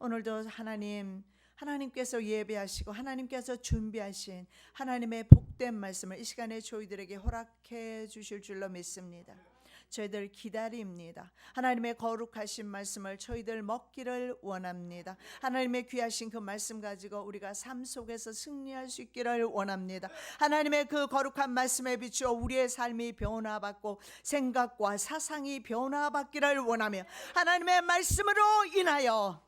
오늘도 하나님께서 예배하시고 하나님께서 준비하신 하나님의 복된 말씀을 이 시간에 저희들에게 허락해 주실 줄로 믿습니다. 저희들 기다립니다. 하나님의 거룩하신 말씀을 저희들 먹기를 원합니다. 하나님의 귀하신 그 말씀 가지고 우리가 삶 속에서 승리할 수 있기를 원합니다. 하나님의 그 거룩한 말씀에 비추어 우리의 삶이 변화받고 생각과 사상이 변화받기를 원하며 하나님의 말씀으로 인하여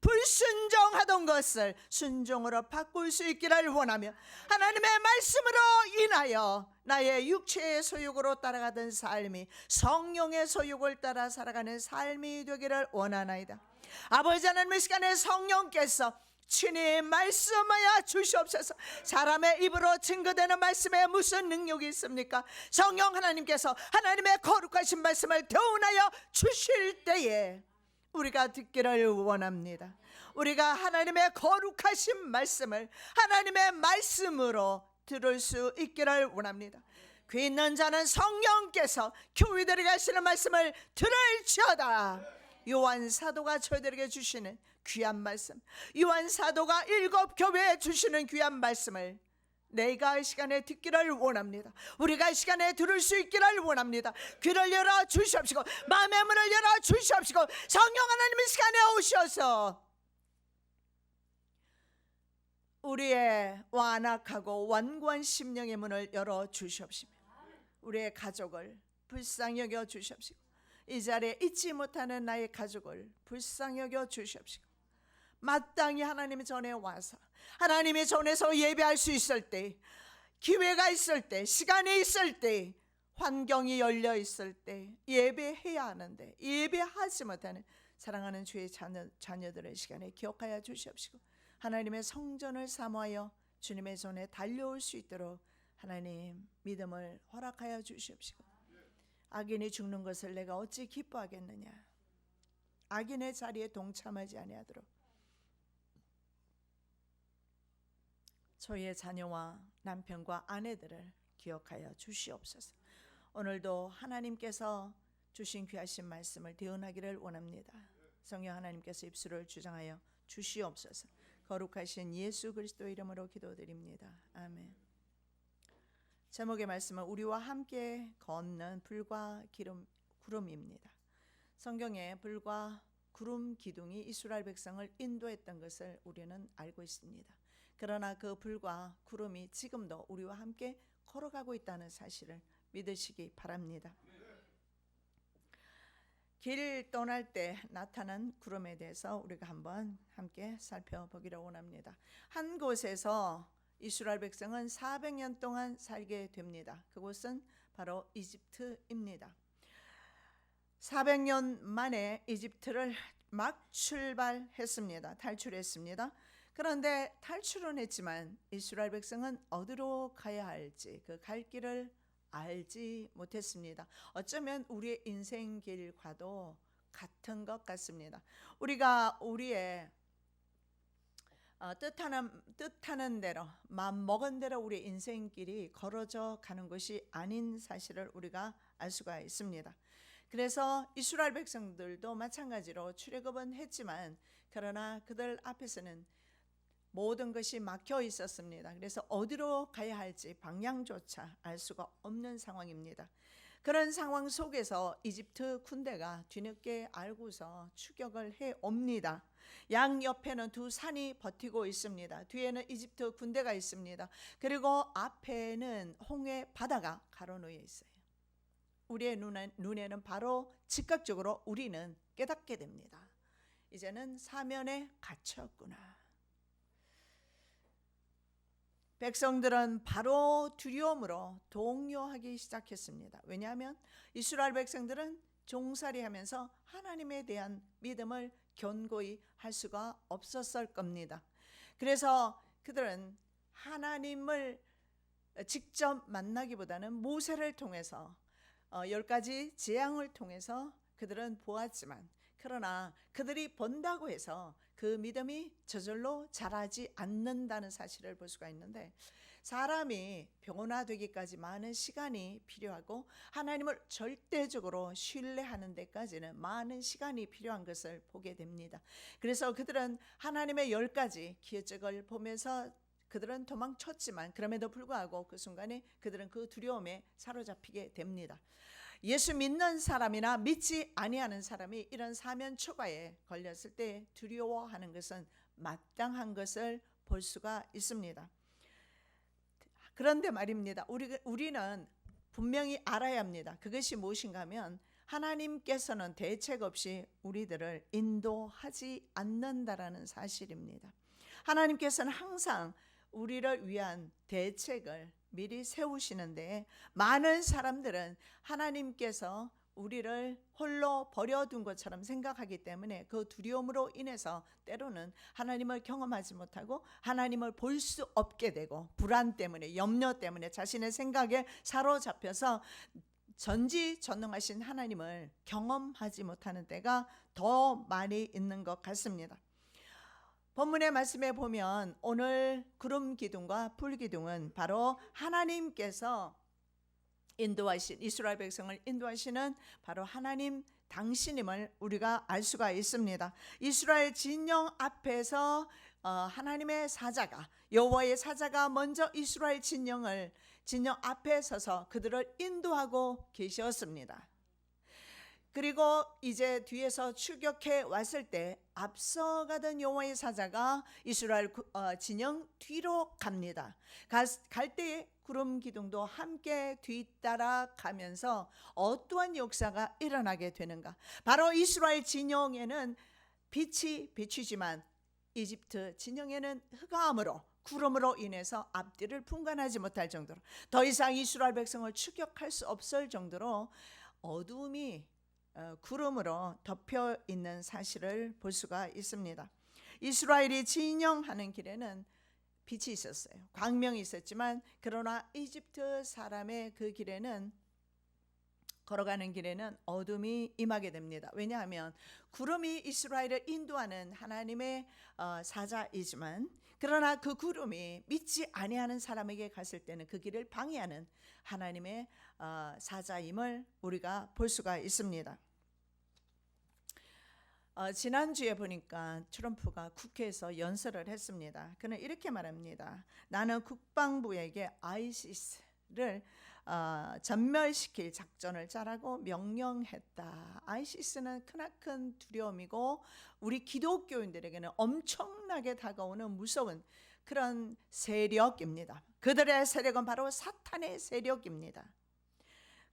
불순종하던 것을 순종으로 바꿀 수 있기를 원하며 하나님의 말씀으로 인하여 나의 육체의 소욕으로 따라가던 삶이 성령의 소욕을 따라 살아가는 삶이 되기를 원하나이다. 아버지 하나님, 이 시간에 성령께서 친히 말씀하여 주시옵소서. 사람의 입으로 증거되는 말씀에 무슨 능력이 있습니까? 성령 하나님께서 하나님의 거룩하신 말씀을 대운하여 주실 때에 우리가 듣기를 원합니다. 우리가 하나님의 거룩하신 말씀을 하나님의 말씀으로 들을 수 있기를 원합니다. 귀 있는 자는 성령께서 교회들에게 하시는 말씀을 들을지어다. 요한 사도가 저희들에게 주시는 귀한 말씀, 요한 사도가 7 교회에 주시는 귀한 말씀을 내가 이 시간에 듣기를 원합니다. 우리가 이 시간에 들을 수 있기를 원합니다. 귀를 열어 주시옵시고 마음의 문을 열어 주시옵시고 성령 하나님 이 시간에 오셔서 우리의 완악하고 완고한 심령의 문을 열어 주시옵시며 우리의 가족을 불쌍히 여겨 주시옵시고 이 자리에 잊지 못하는 나의 가족을 불쌍히 여겨 주시옵시고 마땅히 하나님의 전에 와서 하나님의 전에서 예배할 수 있을 때, 기회가 있을 때, 시간이 있을 때, 환경이 열려 있을 때 예배해야 하는데 예배하지 못하는 사랑하는 주의 자녀들의 시간에 기억하여 주시옵시고 하나님의 성전을 사모하여 주님의 전에 달려올 수 있도록 하나님 믿음을 허락하여 주시옵시고 악인이 죽는 것을 내가 어찌 기뻐하겠느냐. 악인의 자리에 동참하지 아니하도록 저희의 자녀와 남편과 아내들을 기억하여 주시옵소서. 오늘도 하나님께서 주신 귀하신 말씀을 대언하기를 원합니다. 성령 하나님께서 입술을 주장하여 주시옵소서. 거룩하신 예수 그리스도의 이름으로 기도드립니다. 아멘. 제목의 말씀은 우리와 함께 걷는 불과 구름입니다. 성경에 불과 구름 기둥이 이스라엘 백성을 인도했던 것을 우리는 알고 있습니다. 그러나 그 불과 구름이 지금도 우리와 함께 걸어가고 있다는 사실을 믿으시기 바랍니다. 길 떠날 때 나타난 구름에 대해서 우리가 한번 함께 살펴보기를 원합니다. 한 곳에서 이스라엘 백성은 400년 동안 살게 됩니다. 그곳은 바로 이집트입니다. 400년 만에 이집트를 막 출발했습니다. 탈출했습니다. 그런데 탈출은 했지만 이스라엘 백성은 어디로 가야 할지 그 갈 길을 알지 못했습니다. 어쩌면 우리의 인생길과도 같은 것 같습니다. 우리가 우리의 뜻하는 대로 마음 먹은 대로 우리의 인생길이 걸어져 가는 것이 아닌 사실을 우리가 알 수가 있습니다. 그래서 이스라엘 백성들도 마찬가지로 출애굽은 했지만 그러나 그들 앞에서는 모든 것이 막혀 있었습니다. 그래서 어디로 가야 할지 방향조차 알 수가 없는 상황입니다. 그런 상황 속에서 이집트 군대가 뒤늦게 알고서 추격을 해옵니다. 양옆에는 두 산이 버티고 있습니다. 뒤에는 이집트 군대가 있습니다. 그리고 앞에는 홍해 바다가 가로놓여 있어요. 우리의 눈에는 바로 즉각적으로 우리는 깨닫게 됩니다. 이제는 사면에 갇혔구나. 백성들은 바로 두려움으로 동요하기 시작했습니다. 왜냐하면 이스라엘 백성들은 종살이하면서 하나님에 대한 믿음을 견고히 할 수가 없었을 겁니다. 그래서 그들은 하나님을 직접 만나기보다는 모세를 통해서 10가지 재앙을 통해서 그들은 보았지만 그러나 그들이 본다고 해서 그 믿음이 저절로 자라지 않는다는 사실을 볼 수가 있는데 사람이 변화되기까지 많은 시간이 필요하고 하나님을 절대적으로 신뢰하는 데까지는 많은 시간이 필요한 것을 보게 됩니다. 그래서 그들은 하나님의 10가지 기적을 보면서 그들은 도망쳤지만 그럼에도 불구하고 그 순간에 그들은 그 두려움에 사로잡히게 됩니다. 예수 믿는 사람이나 믿지 아니하는 사람이 이런 사면 초과에 걸렸을 때 두려워하는 것은 마땅한 것을 볼 수가 있습니다. 그런데 말입니다. 우리는 분명히 알아야 합니다. 그것이 무엇인가 하면 하나님께서는 대책 없이 우리들을 인도하지 않는다라는 사실입니다. 하나님께서는 항상 우리를 위한 대책을 미리 세우시는데 많은 사람들은 하나님께서 우리를 홀로 버려둔 것처럼 생각하기 때문에 그 두려움으로 인해서 때로는 하나님을 경험하지 못하고 하나님을 볼 수 없게 되고 불안 때문에 염려 때문에 자신의 생각에 사로잡혀서 전지전능하신 하나님을 경험하지 못하는 때가 더 많이 있는 것 같습니다. 본문의 말씀에 보면 오늘 구름 기둥과 불 기둥은 바로 하나님께서 인도하신 이스라엘 백성을 인도하시는 바로 하나님 당신임을 우리가 알 수가 있습니다. 이스라엘 진영 앞에서 하나님의 사자가 여호와의 사자가 먼저 이스라엘 진영 앞에 서서 그들을 인도하고 계셨습니다. 그리고 이제 뒤에서 추격해 왔을 때 앞서가던 여호와의 사자가 이스라엘 진영 뒤로 갑니다. 갈 때에 구름 기둥도 함께 뒤따라 가면서 어떠한 역사가 일어나게 되는가? 바로 이스라엘 진영에는 빛이 비추지만 이집트 진영에는 흑암으로 구름으로 인해서 앞뒤를 분간하지 못할 정도로 더 이상 이스라엘 백성을 추격할 수 없을 정도로 어두움이 구름으로 덮여 있는 사실을 볼 수가 있습니다. 이스라엘이 진영하는 길에는 빛이 있었어요. 광명이 있었지만 그러나 이집트 사람의 그 길에는 걸어가는 길에는 어둠이 임하게 됩니다. 왜냐하면 구름이 이스라엘을 인도하는 하나님의 사자이지만 그러나 그 구름이 믿지 아니하는 사람에게 갔을 때는 그 길을 방해하는 하나님의 사자임을 우리가 볼 수가 있습니다. 지난주에 보니까 트럼프가 국회에서 연설을 했습니다. 그는 이렇게 말합니다. 나는 국방부에게 아이시스를 전멸시킬 작전을 짜라고 명령했다. 아이시스는 크나큰 두려움이고 우리 기독교인들에게는 엄청나게 다가오는 무서운 그런 세력입니다. 그들의 세력은 바로 사탄의 세력입니다.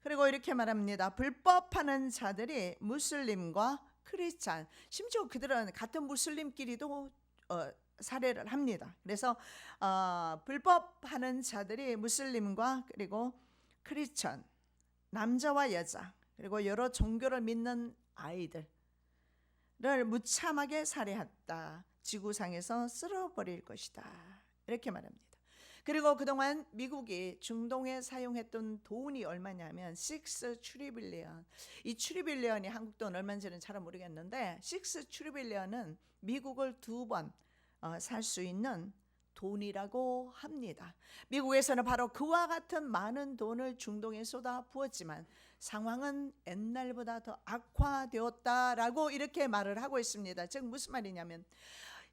그리고 이렇게 말합니다. 불법하는 자들이 무슬림과 크리스찬, 심지어 그들은 같은 무슬림끼리도 살해를 합니다. 그래서 불법하는 자들이 무슬림과 그리고 크리스찬, 남자와 여자, 그리고 여러 종교를 믿는 아이들을 무참하게 살해했다. 지구상에서 쓸어버릴 것이다. 이렇게 말합니다. 그리고 그동안 미국이 중동에 사용했던 돈이 얼마냐면 6 트리빌리언. 이 트리빌리언이 한국 돈 얼마인지는 잘 모르겠는데 6 트리빌리언은 미국을 2번 살 수 있는 돈이라고 합니다. 미국에서는 바로 그와 같은 많은 돈을 중동에 쏟아 부었지만 상황은 옛날보다 더 악화되었다라고 이렇게 말을 하고 있습니다. 즉 무슨 말이냐면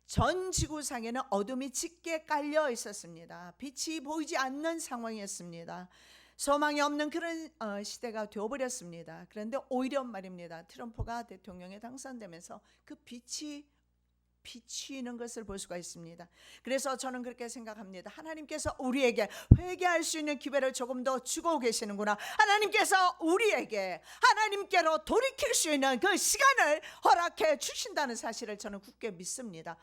전 지구상에는 어둠이 짙게 깔려 있었습니다. 빛이 보이지 않는 상황이었습니다. 소망이 없는 그런 시대가 되어버렸습니다. 그런데 오히려 말입니다. 트럼프가 대통령에 당선되면서 그 빛이 비치는 것을 볼 수가 있습니다. 그래서 저는 그렇게 생각합니다. 하나님께서 우리에게 회개할 수 있는 기회를 조금 더 주고 계시는구나. 하나님께서 우리에게 하나님께로 돌이킬 수 있는 그 시간을 허락해 주신다는 사실을 저는 굳게 믿습니다.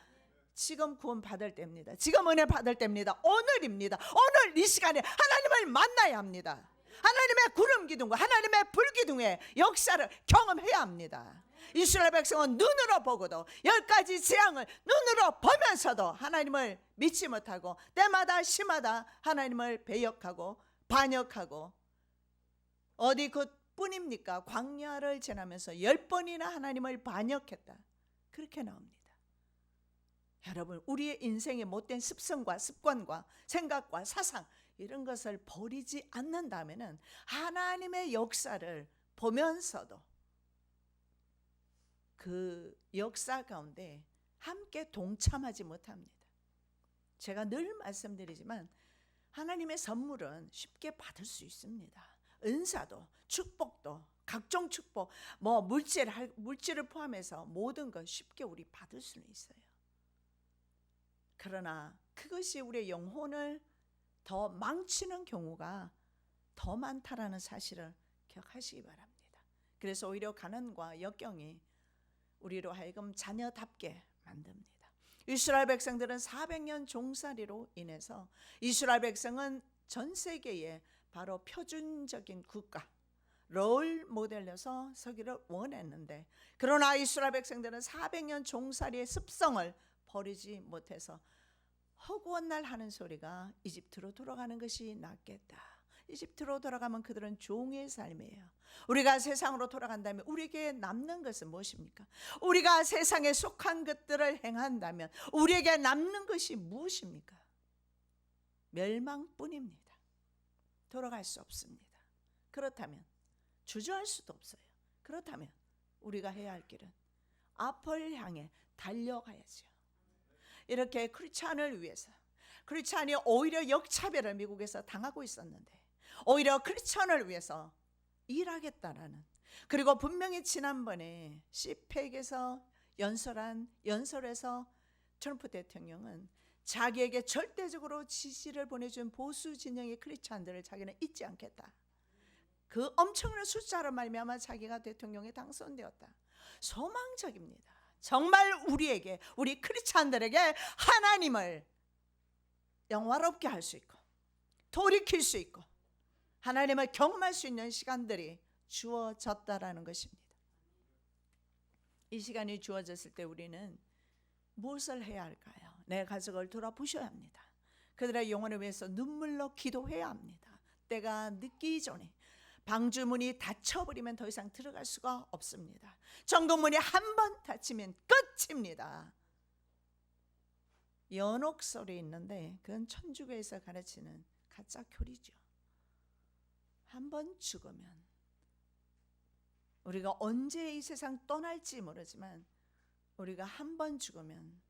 지금 구원 받을 때입니다. 지금 은혜 받을 때입니다. 오늘입니다. 오늘 이 시간에 하나님을 만나야 합니다. 하나님의 구름 기둥과 하나님의 불 기둥의 역사를 경험해야 합니다. 이스라엘 백성은 눈으로 보고도 10가지 재앙을 눈으로 보면서도 하나님을 믿지 못하고 때마다 시마다 하나님을 배역하고 반역하고 어디 그뿐입니까? 광야를 지나면서 10번이나 하나님을 반역했다. 그렇게 나옵니다. 여러분, 우리의 인생의 못된 습성과 습관과 생각과 사상 이런 것을 버리지 않는다면은 하나님의 역사를 보면서도 그 역사 가운데 함께 동참하지 못합니다. 제가 늘 말씀드리지만 하나님의 선물은 쉽게 받을 수 있습니다. 은사도 축복도 각종 축복, 물질을 포함해서 모든 것 쉽게 우리 받을 수는 있어요. 그러나 그것이 우리의 영혼을 더 망치는 경우가 더 많다라는 사실을 기억하시기 바랍니다. 그래서 오히려 가난과 역경이 우리로 하여금 자녀답게 만듭니다. 이스라엘 백성들은 400년 종살이로 인해서 이스라엘 백성은 전 세계에 바로 표준적인 국가, 롤 모델로서 서기를 원했는데, 그러나 이스라엘 백성들은 400년 종살이의 습성을 버리지 못해서 허구한 날 하는 소리가 이집트로 돌아가는 것이 낫겠다. 이집트로 돌아가면 그들은 종의 삶이에요. 우리가 세상으로 돌아간다면 우리에게 남는 것은 무엇입니까? 우리가 세상에 속한 것들을 행한다면 우리에게 남는 것이 무엇입니까? 멸망뿐입니다. 돌아갈 수 없습니다. 그렇다면 주저할 수도 없어요. 그렇다면 우리가 해야 할 길은 앞을 향해 달려가야죠. 이렇게 크리스찬을 위해서, 크리스찬이 오히려 역차별을 미국에서 당하고 있었는데 오히려 크리스찬을 위해서 일하겠다라는, 그리고 분명히 지난번에 CPEC에서 연설에서 트럼프 대통령은 자기에게 절대적으로 지지를 보내준 보수 진영의 크리스찬들을 자기는 잊지 않겠다. 그 엄청난 숫자로 말미암아 자기가 대통령에 당선되었다. 소망적입니다. 정말 우리에게, 우리 크리스찬들에게 하나님을 영화롭게 할 수 있고 돌이킬 수 있고 하나님을 경험할 수 있는 시간들이 주어졌다라는 것입니다. 이 시간이 주어졌을 때 우리는 무엇을 해야 할까요? 내 가족을 돌아보셔야 합니다. 그들의 영혼을 위해서 눈물로 기도해야 합니다. 때가 늦기 전에 방주문이 닫혀버리면 더 이상 들어갈 수가 없습니다. 전국문이 한 번 닫히면 끝입니다. 연옥 소리 있는데 그건 천주교에서 가르치는 가짜 교리죠. 한 번 죽으면 우리가 언제 이 세상 떠날지 모르지만 우리가 한 번 죽으면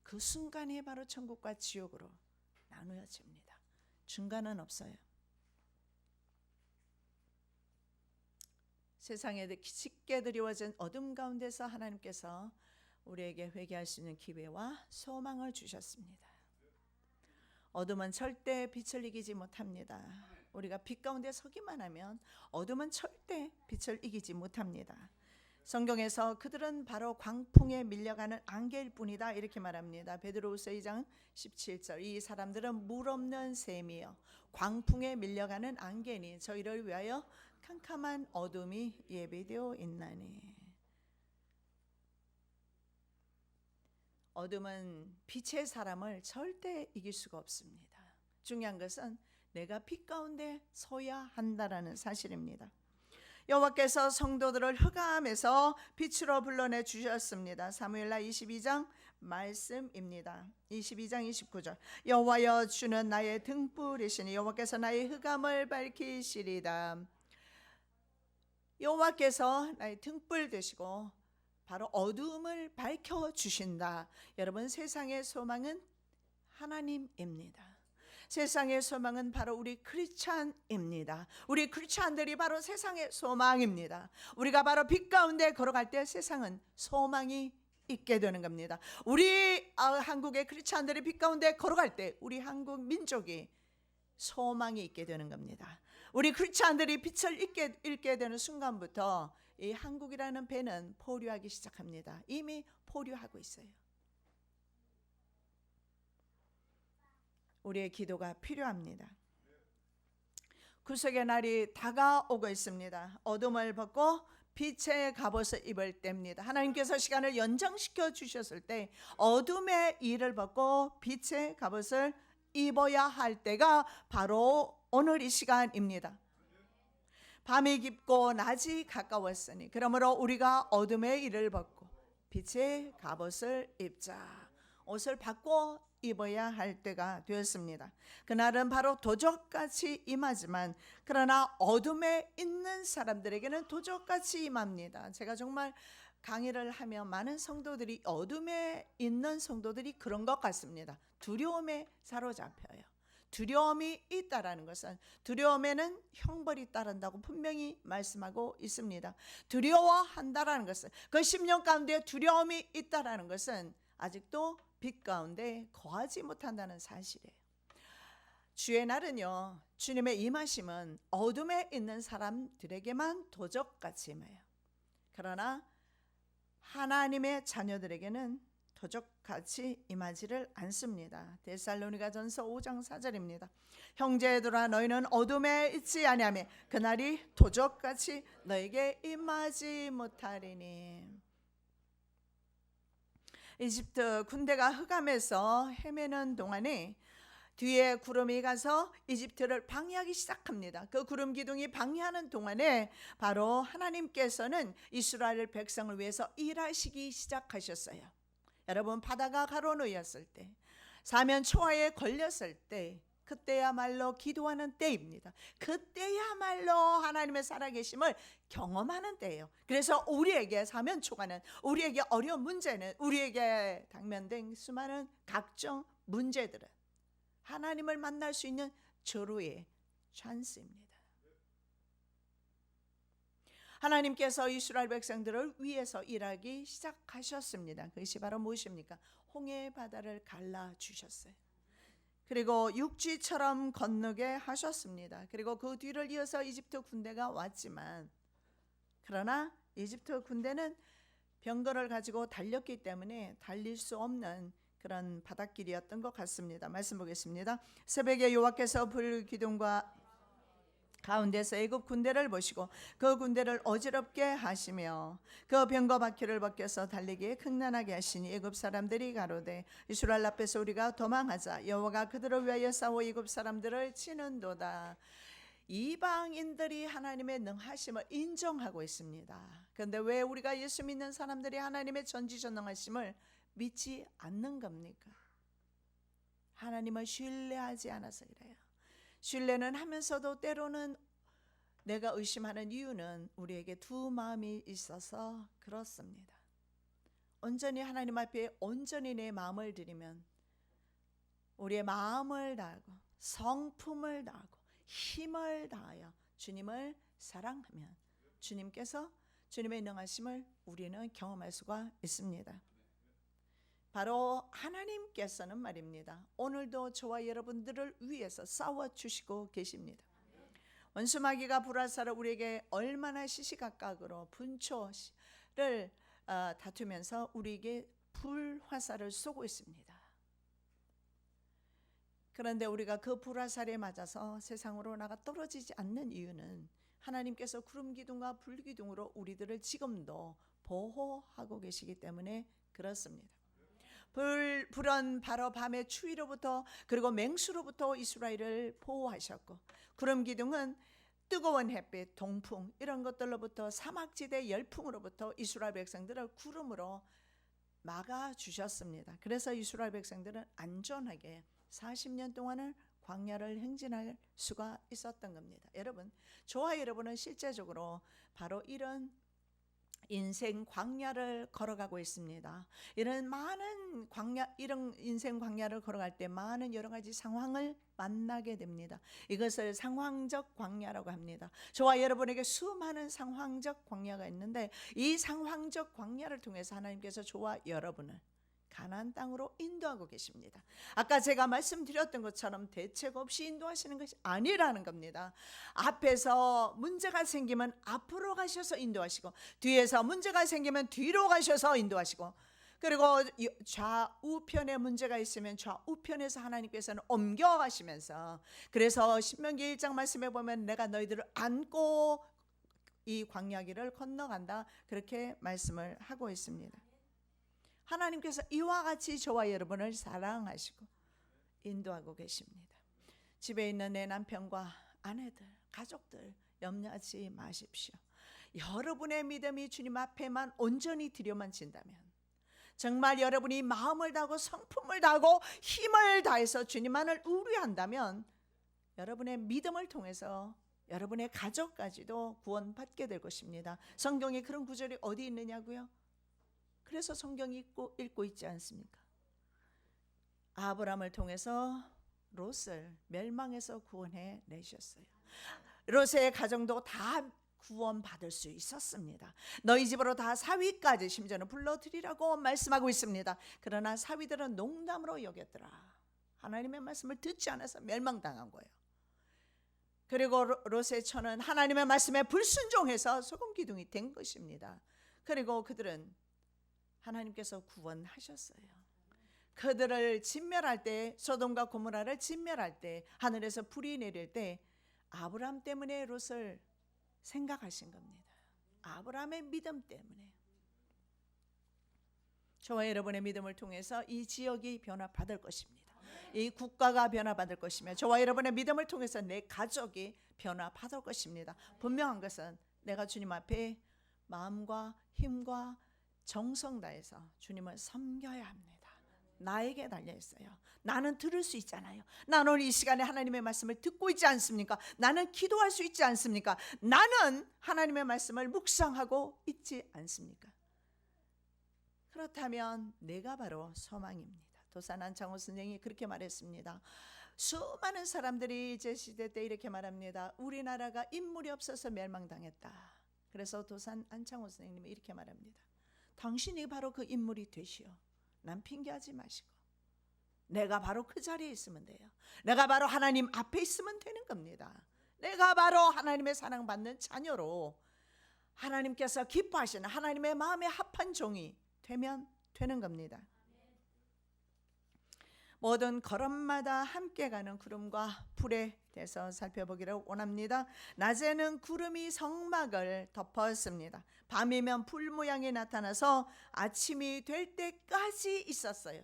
그 순간이 바로 천국과 지옥으로 나누어집니다. 중간은 없어요. 세상에 쉽게 드리워진 어둠 가운데서 하나님께서 우리에게 회개할 수 있는 기회와 소망을 주셨습니다. 어둠은 절대 빛을 이기지 못합니다. 우리가 빛 가운데 서기만 하면 어둠은 절대 빛을 이기지 못합니다. 성경에서 그들은 바로 광풍에 밀려가는 안개일 뿐이다 이렇게 말합니다. 베드로후서 2장 17절, 이 사람들은 물 없는 샘이요 광풍에 밀려가는 안개니 저희를 위하여 캄캄한 어둠이 예비되어 있나니. 어둠은 빛의 사람을 절대 이길 수가 없습니다. 중요한 것은 내가 빛 가운데 서야 한다라는 사실입니다. 여호와께서 성도들을 흑암에서 빛으로 불러내 주셨습니다. 사무엘하 22장 말씀입니다. 22장 29절, 여호와여 주는 나의 등불이시니 여호와께서 나의 흑암을 밝히시리다. 여호와께서 나의 등불 되시고 바로 어둠을 밝혀주신다. 여러분, 세상의 소망은 하나님입니다. 세상의 소망은 바로 우리 크리스찬입니다. 우리 크리스찬들이 바로 세상의 소망입니다. 우리가 바로 빛 가운데 걸어갈 때 세상은 소망이 있게 되는 겁니다. 우리 한국의 크리스찬들이 빛 가운데 걸어갈 때 우리 한국 민족이 소망이 있게 되는 겁니다. 우리 크리스찬들이 빛을 잃게 되는 순간부터 이 한국이라는 배는 포류하기 시작합니다. 이미 포류하고 있어요. 우리의 기도가 필요합니다. 구속의 날이 다가오고 있습니다. 어둠을 벗고 빛의 갑옷을 입을 때입니다. 하나님께서 시간을 연장시켜 주셨을 때 어둠의 일을 벗고 빛의 갑옷을 입어야 할 때가 바로 오늘 이 시간입니다. 밤이 깊고 낮이 가까웠으니 그러므로 우리가 어둠의 일을 벗고 빛의 갑옷을 입자. 옷을 바꿔 입어야 할 때가 되었습니다. 그날은 바로 도적같이 임하지만 그러나 어둠에 있는 사람들에게는 도적같이 임합니다. 제가 정말 강의를 하면 많은 성도들이 어둠에 있는 성도들이 그런 것 같습니다. 두려움에 사로잡혀요. 두려움이 있다라는 것은 두려움에는 형벌이 따른다고 분명히 말씀하고 있습니다. 두려워한다라는 것은 그 10년 가운데 두려움이 있다라는 것은 아직도 빛 가운데 거하지 못한다는 사실이에요. 주의 날은요, 주님의 임하심은 어둠에 있는 사람들에게만 도적같이 임해요. 그러나 하나님의 자녀들에게는 도적같이 임하지를 않습니다. 데살로니가전서 5장 4절입니다. 형제들아 너희는 어둠에 있지 아니하며 그날이 도적같이 너에게 임하지 못하리니. 이집트 군대가 흑암에서 헤매는 동안에 뒤에 구름이 가서 이집트를 방해하기 시작합니다. 그 구름 기둥이 방해하는 동안에 바로 하나님께서는 이스라엘 백성을 위해서 일하시기 시작하셨어요. 여러분, 바다가 가로놓였을 때, 사면 초하에 걸렸을 때, 그때야말로 기도하는 때입니다. 그때야말로 하나님의 살아계심을 경험하는 때예요. 그래서 우리에게 사면 초가는, 우리에게 어려운 문제는, 우리에게 당면된 수많은 각종 문제들은 하나님을 만날 수 있는 절호의 찬스입니다. 하나님께서 이스라엘 백성들을 위해서 일하기 시작하셨습니다. 그것이 바로 무엇입니까? 홍해 바다를 갈라주셨어요. 그리고 육지처럼 건너게 하셨습니다. 그리고 그 뒤를 이어서 이집트 군대가 왔지만, 그러나 이집트 군대는 병거를 가지고 달렸기 때문에 달릴 수 없는 그런 바닷길이었던 것 같습니다. 말씀 보겠습니다. 새벽에 여호와께서 불기둥과 가운데서 애굽 군대를 보시고 그 군대를 어지럽게 하시며 그 병거 바퀴를 벗겨서 달리기에 극난하게 하시니 애굽 사람들이 가로되 이스라엘 앞에서 우리가 도망하자. 여호와가 그들을 위하여 싸워 애굽 사람들을 치는도다. 이방인들이 하나님의 능하심을 인정하고 있습니다. 그런데 왜 우리가 예수 믿는 사람들이 하나님의 전지전능하심을 믿지 않는 겁니까? 하나님을 신뢰하지 않아서 그래요. 신뢰는 하면서도 때로는 내가 의심하는 이유는 우리에게 두 마음이 있어서 그렇습니다. 온전히 하나님 앞에 온전히 내 마음을 드리면, 우리의 마음을 다하고 성품을 다하고 힘을 다하여 주님을 사랑하면 주님께서 주님의 능하심을 우리는 경험할 수가 있습니다. 바로 하나님께서는 말입니다, 오늘도 저와 여러분들을 위해서 싸워주시고 계십니다. 원수 마귀가 불화살을 우리에게 얼마나 시시각각으로 분초를 다투면서 우리에게 불화살을 쏘고 있습니다. 그런데 우리가 그 불화살에 맞아서 세상으로 나가 떨어지지 않는 이유는 하나님께서 구름 기둥과 불 기둥으로 우리들을 지금도 보호하고 계시기 때문에 그렇습니다. 불은 바로 밤의 추위로부터 그리고 맹수로부터 이스라엘을 보호하셨고, 구름 기둥은 뜨거운 햇빛, 동풍 이런 것들로부터, 사막지대 열풍으로부터 이스라엘 백성들을 구름으로 막아주셨습니다. 그래서 이스라엘 백성들은 안전하게 40년 동안을 광야를 행진할 수가 있었던 겁니다. 여러분, 저와 여러분은 실제적으로 바로 이런 인생 광야를 걸어가고 있습니다. 이런 많은 이런 인생 광야를 걸어갈 때 많은 여러 가지 상황을 만나게 됩니다. 이것을 상황적 광야라고 합니다. 저와 여러분에게 수많은 상황적 광야가 있는데, 이 상황적 광야를 통해서 하나님께서 저와 여러분을 가나안 땅으로 인도하고 계십니다. 아까 제가 말씀드렸던 것처럼 대책 없이 인도하시는 것이 아니라는 겁니다. 앞에서 문제가 생기면 앞으로 가셔서 인도하시고, 뒤에서 문제가 생기면 뒤로 가셔서 인도하시고, 그리고 좌우편에 문제가 있으면 좌우편에서 하나님께서는 옮겨가시면서, 그래서 신명기 1장 말씀에 보면 내가 너희들을 안고 이 광야길을 건너간다, 그렇게 말씀을 하고 있습니다. 하나님께서 이와 같이 저와 여러분을 사랑하시고 인도하고 계십니다. 집에 있는 내 남편과 아내들, 가족들 염려하지 마십시오. 여러분의 믿음이 주님 앞에만 온전히 들여만진다면, 정말 여러분이 마음을 다하고 성품을 다하고 힘을 다해서 주님만을 의뢰한다면 여러분의 믿음을 통해서 여러분의 가족까지도 구원받게 될 것입니다. 성경에 그런 구절이 어디 있느냐고요? 그래서 성경이 읽고 있지 않습니까? 아브라함을 통해서 롯을 멸망에서 구원해 내셨어요. 롯의 가정도 다 구원받을 수 있었습니다. 너희 집으로 다 사위까지 심지어는 불러들이라고 말씀하고 있습니다. 그러나 사위들은 농담으로 여겼더라. 하나님의 말씀을 듣지 않아서 멸망당한 거예요. 그리고 롯의 처는 하나님의 말씀에 불순종해서 소금기둥이 된 것입니다. 그리고 그들은 하나님께서 구원하셨어요. 그들을 진멸할 때, 소돔과 고모라를 진멸할 때, 하늘에서 불이 내릴 때 아브라함 때문에 롯을 생각하신 겁니다. 아브라함의 믿음 때문에. 저와 여러분의 믿음을 통해서 이 지역이 변화받을 것입니다. 이 국가가 변화받을 것이며 저와 여러분의 믿음을 통해서 내 가족이 변화받을 것입니다. 분명한 것은 내가 주님 앞에 마음과 힘과 정성 다해서 주님을 섬겨야 합니다. 나에게 달려있어요. 나는 들을 수 있잖아요. 나는 오늘 이 시간에 하나님의 말씀을 듣고 있지 않습니까? 나는 기도할 수 있지 않습니까? 나는 하나님의 말씀을 묵상하고 있지 않습니까? 그렇다면 내가 바로 소망입니다. 도산 안창호 선생이 그렇게 말했습니다. 수많은 사람들이 제 시대 때 이렇게 말합니다. 우리나라가 인물이 없어서 멸망당했다. 그래서 도산 안창호 선생님이 이렇게 말합니다. 당신이 바로 그 인물이 되시오. 난 핑계하지 마시고 내가 바로 그 자리에 있으면 돼요. 내가 바로 하나님 앞에 있으면 되는 겁니다. 내가 바로 하나님의 사랑받는 자녀로 하나님께서 기뻐하시는 하나님의 마음에 합한 종이 되면 되는 겁니다. 모든 걸음마다 함께 가는 구름과 불에 대해서 살펴보기를 원합니다. 낮에는 구름이 성막을 덮었습니다. 밤이면 불 모양이 나타나서 아침이 될 때까지 있었어요.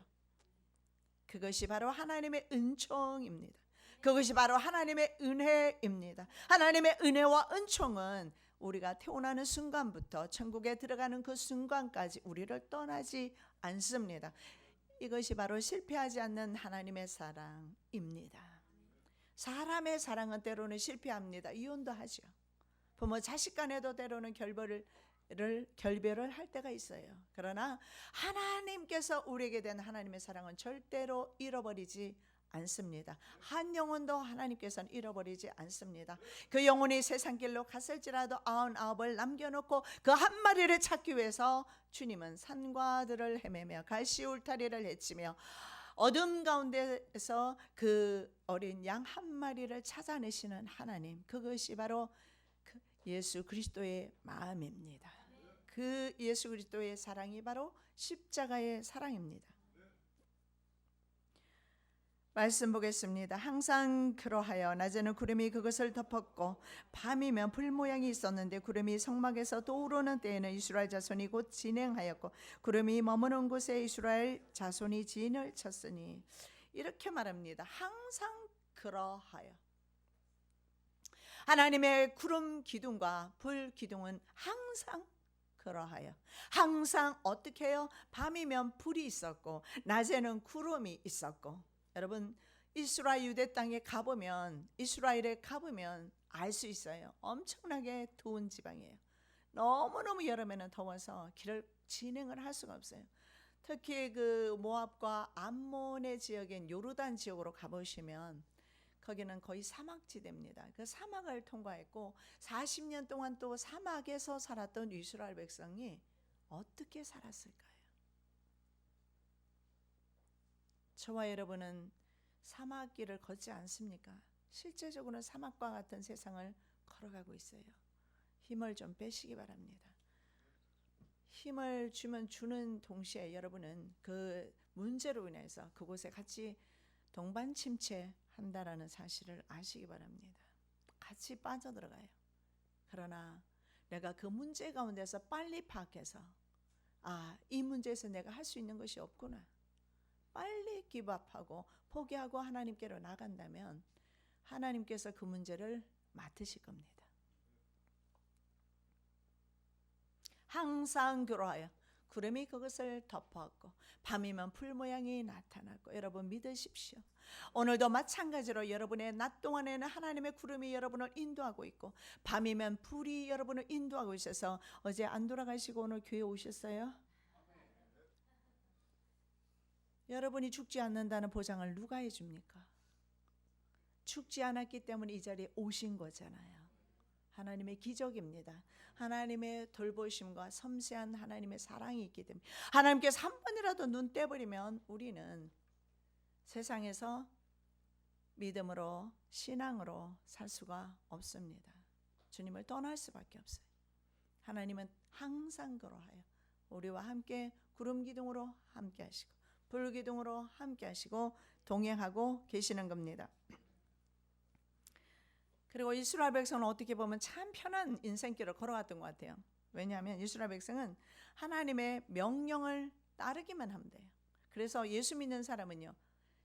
그것이 바로 하나님의 은총입니다. 그것이 바로 하나님의 은혜입니다. 하나님의 은혜와 은총은 우리가 태어나는 순간부터 천국에 들어가는 그 순간까지 우리를 떠나지 않습니다. 이것이 바로 실패하지 않는 하나님의 사랑입니다. 사람의 사랑은 때로는 실패합니다. 이혼도 하죠. 부모 자식 간에도 때로는 결별을 할 때가 있어요. 그러나 하나님께서 우리에게 된 하나님의 사랑은 절대로 잃어버리지 않습니다. 한 영혼도 하나님께서는 잃어버리지 않습니다. 그 영혼이 세상 길로 갔을지라도 99을 남겨놓고 그 한 마리를 찾기 위해서 주님은 산과 들을 헤매며 갈시 울타리를 헤치며 어둠 가운데서 그 어린 양 한 마리를 찾아내시는 하나님, 그것이 바로 그 예수 그리스도의 마음입니다. 그 예수 그리스도의 사랑이 바로 십자가의 사랑입니다. 말씀 보겠습니다. 항상 그러하여 낮에는 구름이 그것을 덮었고 밤이면 불 모양이 있었는데 구름이 성막에서 떠오르는 때에는 이스라엘 자손이 곧 진행하였고 구름이 머무는 곳에 이스라엘 자손이 진을 쳤으니, 이렇게 말합니다. 항상 그러하여. 하나님의 구름 기둥과 불 기둥은 항상 그러하여. 항상 어떻게 해요? 밤이면 불이 있었고 낮에는 구름이 있었고. 여러분, 이스라엘 유대 땅에 가보면, 이스라엘에 가보면 알 수 있어요. 엄청나게 더운 지방이에요. 너무너무 여름에는 더워서 길을 진행을 할 수가 없어요. 특히 그 모압과 암몬의 지역인 요르단 지역으로 가보시면 거기는 거의 사막지대입니다. 그 사막을 통과했고 40년 동안 또 사막에서 살았던 이스라엘 백성이 어떻게 살았을까요? 저와 여러분은 사막길을 걷지 않습니까? 실제적으로는 사막과 같은 세상을 걸어가고 있어요. 힘을 좀 빼시기 바랍니다. 힘을 주는 동시에 여러분은 그 문제로 인해서 그곳에 같이 동반 침체한다라는 사실을 아시기 바랍니다. 같이 빠져들어가요. 그러나 내가 그 문제 가운데서 빨리 파악해서 이 문제에서 내가 할 수 있는 것이 없구나, 빨리 기밥하고 포기하고 하나님께로 나간다면 하나님께서 그 문제를 맡으실 겁니다. 항상 그러하여 구름이 그것을 덮어왔고 밤이면 불 모양이 나타났고, 여러분 믿으십시오. 오늘도 마찬가지로 여러분의 낮 동안에는 하나님의 구름이 여러분을 인도하고 있고 밤이면 불이 여러분을 인도하고 있어서 어제 안 돌아가시고 오늘 교회 오셨어요? 여러분이 죽지 않는다는 보장을 누가 해줍니까? 죽지 않았기 때문에 이 자리에 오신 거잖아요. 하나님의 기적입니다. 하나님의 돌보심과 섬세한 하나님의 사랑이 있기 때문에, 하나님께서 한 번이라도 눈 떼버리면 우리는 세상에서 믿음으로 신앙으로 살 수가 없습니다. 주님을 떠날 수밖에 없어요. 하나님은 항상 그러하여 우리와 함께 구름 기둥으로 함께 하시고 불 기둥으로 함께 하시고 동행하고 계시는 겁니다. 그리고 이스라엘 백성은 어떻게 보면 참 편한 인생길을 걸어갔던 것 같아요. 왜냐하면 이스라엘 백성은 하나님의 명령을 따르기만 하면 돼요. 그래서 예수 믿는 사람은요,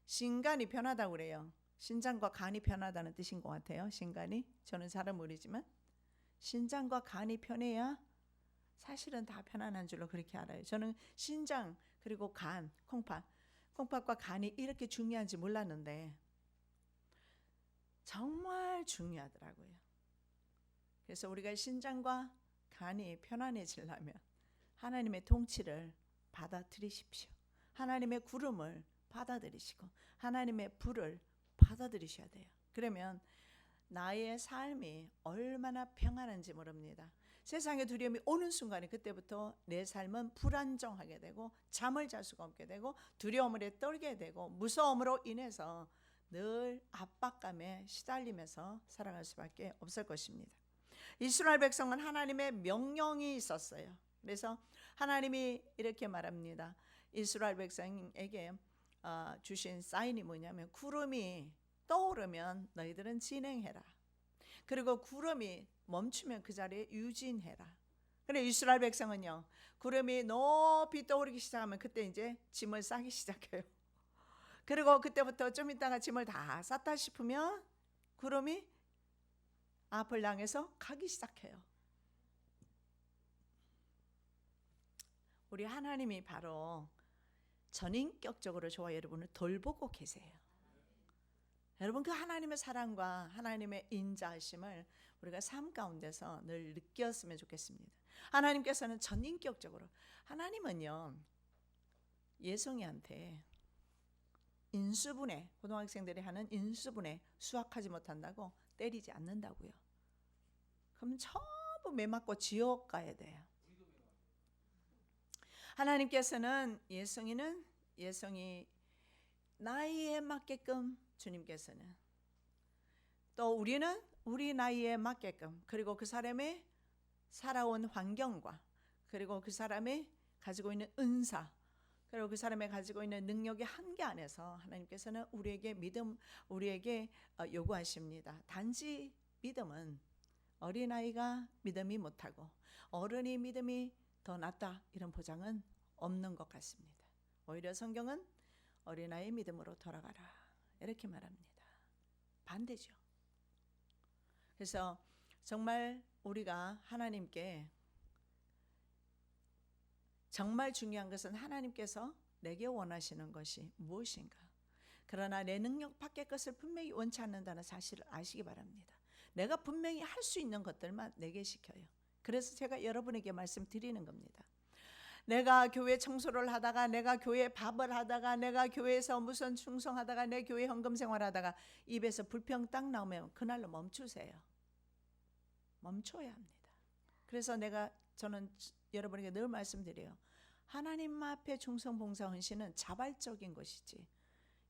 신간이 편하다고 그래요. 신장과 간이 편하다는 뜻인 것 같아요. 신간이, 저는 잘은 모르지만 신장과 간이 편해야 사실은 다 편안한 줄로 그렇게 알아요. 저는 신장 그리고 간, 콩팥과 간이 이렇게 중요한지 몰랐는데 정말 중요하더라고요. 그래서 우리가 신장과 간이 편안해지려면 하나님의 통치를 받아들이십시오. 하나님의 구름을 받아들이시고 하나님의 불을 받아들이셔야 돼요. 그러면 나의 삶이 얼마나 평안한지 모릅니다. 세상의 두려움이 오는 순간에 그때부터 내 삶은 불안정하게 되고 잠을 잘 수가 없게 되고 두려움에 떨게 되고 무서움으로 인해서 늘 압박감에 시달리면서 살아갈 수밖에 없을 것입니다. 이스라엘 백성은 하나님의 명령이 있었어요. 그래서 하나님이 이렇게 말합니다. 이스라엘 백성에게 주신 사인이 뭐냐면 구름이 떠오르면 너희들은 진행해라. 그리고 구름이 멈추면 그 자리에 유진해라. 그래 이스라엘 백성은요, 구름이 높이 떠오르기 시작하면 그때 이제 짐을 싸기 시작해요. 그리고 그때부터 좀 있다가 짐을 다 쌌다 싶으면 구름이 앞을 향해서 가기 시작해요. 우리 하나님이 바로 전인격적으로 저와 여러분을 돌보고 계세요. 여러분 그 하나님의 사랑과 하나님의 인자하심을 우리가 삶 가운데서 늘 느꼈으면 좋겠습니다. 하나님께서는 전인격적으로, 하나님은요 예송이한테 인수분해, 고등학생들이 하는 인수분해 수학하지 못한다고 때리지 않는다고요. 그럼 전부 매 맞고 지옥 가야 돼요. 하나님께서는 예송이 나이에 맞게끔, 주님께서는 또 우리는 우리 나이에 맞게끔, 그리고 그 사람의 살아온 환경과 그리고 그 사람이 가지고 있는 은사, 그리고 그 사람이 가지고 있는 능력의 한계 안에서 하나님께서는 우리에게 요구하십니다. 단지 믿음은 어린아이가 믿음이 못하고 어른이 믿음이 더 낫다, 이런 보장은 없는 것 같습니다. 오히려 성경은 어린아이의 믿음으로 돌아가라 이렇게 말합니다. 반대죠. 그래서 정말 우리가 하나님께, 정말 중요한 것은 하나님께서 내게 원하시는 것이 무엇인가. 그러나 내 능력 밖의 것을 분명히 원치 않는다는 사실을 아시기 바랍니다. 내가 분명히 할 수 있는 것들만 내게 시켜요. 그래서 제가 여러분에게 말씀드리는 겁니다. 내가 교회 청소를 하다가, 내가 교회 밥을 하다가, 내가 교회에서 무슨 충성하다가, 내 교회 헌금 생활하다가 입에서 불평 딱 나오면 그날로 멈추세요. 멈춰야 합니다. 그래서 저는 여러분에게 늘 말씀드려요. 하나님 앞에 충성, 봉사, 헌신은 자발적인 것이지,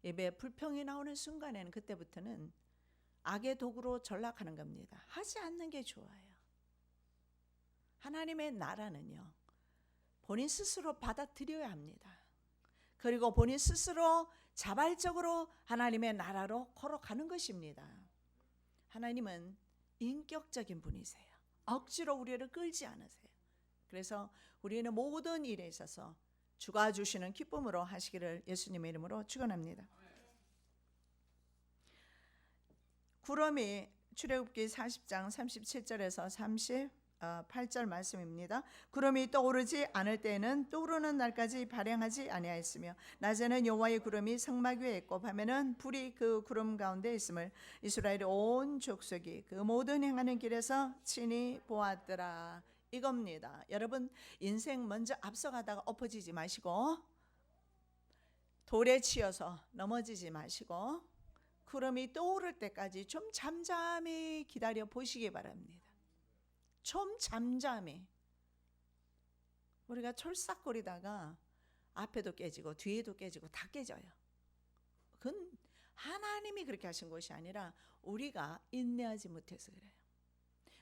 입에 불평이 나오는 순간에는 그때부터는 악의 도구로 전락하는 겁니다. 하지 않는 게 좋아요. 하나님의 나라는요, 본인 스스로 받아들여야 합니다. 그리고 본인 스스로 자발적으로 하나님의 나라로 걸어가는 것입니다. 하나님은 인격적인 분이세요. 억지로 우리를 끌지 않으세요. 그래서 우리는 모든 일에 있어서 주가 주시는 기쁨으로 하시기를 예수님의 이름으로 축원합니다. 구름이 출애굽기 40장 37절에서 8절 말씀입니다. 구름이 떠오르지 않을 때에는 떠오르는 날까지 발행하지 아니하였으며 낮에는 여호와의 구름이 성막 위에 있고 밤에는 불이 그 구름 가운데 있음을 이스라엘의 온 족속이 그 모든 행하는 길에서 친히 보았더라. 이겁니다. 여러분, 인생 먼저 앞서가다가 엎어지지 마시고, 돌에 치여서 넘어지지 마시고, 구름이 떠오를 때까지 좀 잠잠히 기다려 보시기 바랍니다. 좀 잠잠히. 우리가 철싹거리다가 앞에도 깨지고 뒤에도 깨지고 다 깨져요. 그건 하나님이 그렇게 하신 것이 아니라 우리가 인내하지 못해서 그래요.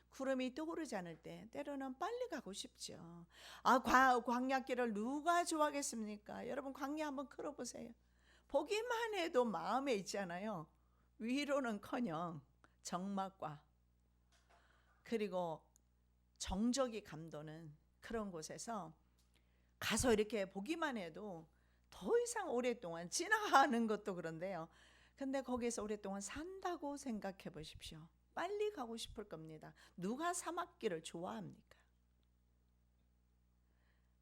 구름이 떠오르지 않을 때 때로는 빨리 가고 싶죠. 광야길을 누가 좋아하겠습니까? 여러분, 광야 한번 걸어보세요. 보기만 해도 마음에 있잖아요. 위로는커녕 적막과 그리고 정적이 감도는 그런 곳에서 가서 이렇게 보기만 해도 더 이상 오랫동안 지나가는 것도 그런데요. 근데 거기에서 오랫동안 산다고 생각해 보십시오. 빨리 가고 싶을 겁니다. 누가 사막길을 좋아합니까?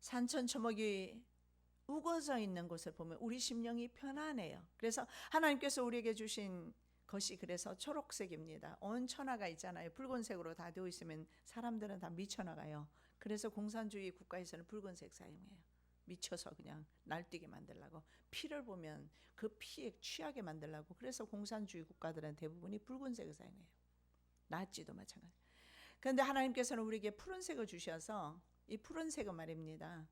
산천초목이 우거져 있는 곳을 보면 우리 심령이 편안해요. 그래서 하나님께서 우리에게 주신 것이 그래서 초록색입니다. 온 천하가 있잖아요. 붉은색으로 다 되어 있으면 사람들은 다 미쳐나가요. 그래서 공산주의 국가에서는 붉은색 사용해요. 미쳐서 그냥 날뛰게 만들려고, 피를 보면 그 피에 취하게 만들려고. 그래서 공산주의 국가들은 대부분이 붉은색을 사용해요. 나치도 마찬가지. 그런데 하나님께서는 우리에게 푸른색을 주셔서 이 푸른색은 말입니다,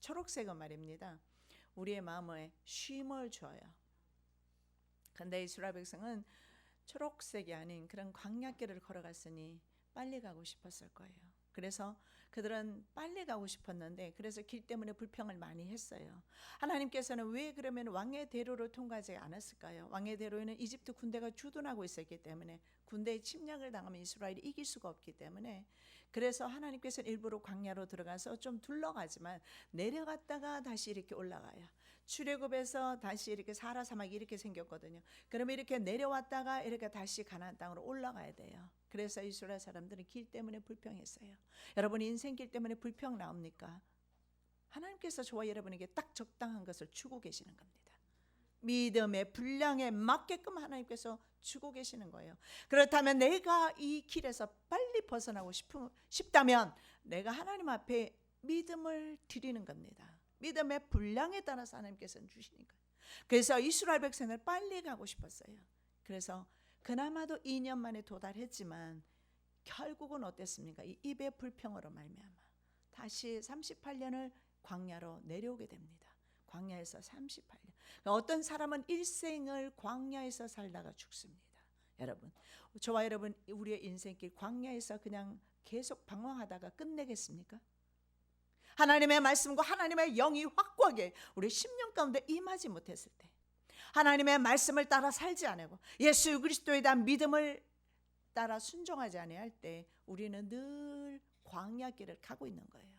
초록색은 말입니다, 우리의 마음에 쉼을 줘요. 그런데 이스라엘 백성은 초록색이 아닌 그런 광야길을 걸어갔으니 빨리 가고 싶었을 거예요. 그래서 그들은 빨리 가고 싶었는데, 그래서 길 때문에 불평을 많이 했어요. 하나님께서는 왜 그러면 왕의 대로를 통과하지 않았을까요? 왕의 대로에는 이집트 군대가 주둔하고 있었기 때문에, 군대의 침략을 당하면 이스라엘이 이길 수가 없기 때문에, 그래서 하나님께서는 일부러 광야로 들어가서 좀 둘러가지만 내려갔다가 다시 이렇게 올라가요. 출애굽에서 다시 이렇게 사라 사막이 이렇게 생겼거든요. 그러면 이렇게 내려왔다가 이렇게 다시 가나안 땅으로 올라가야 돼요. 그래서 이스라엘 사람들은 길 때문에 불평했어요. 여러분, 인생길 때문에 불평 나옵니까? 하나님께서 저와 여러분에게 딱 적당한 것을 주고 계시는 겁니다. 믿음의 분량에 맞게끔 하나님께서 주고 계시는 거예요. 그렇다면 내가 이 길에서 빨리 벗어나고 싶다면 내가 하나님 앞에 믿음을 드리는 겁니다. 믿음의 분량에 따라서 하나님께서는 주시니까. 그래서 이스라엘 백성을 빨리 가고 싶었어요. 그래서 그나마도 2년 만에 도달했지만 결국은 어땠습니까? 이 입의 불평으로 말미암아 다시 38년을 광야로 내려오게 됩니다. 광야에서 38년. 어떤 사람은 일생을 광야에서 살다가 죽습니다. 여러분, 저와 여러분, 우리의 인생길 광야에서 그냥 계속 방황하다가 끝내겠습니까? 하나님의 말씀과 하나님의 영이 확고하게 우리 심령 가운데 임하지 못했을 때, 하나님의 말씀을 따라 살지 않고 예수 그리스도에 대한 믿음을 따라 순종하지 아니할 때 우리는 늘 광야길을 가고 있는 거예요.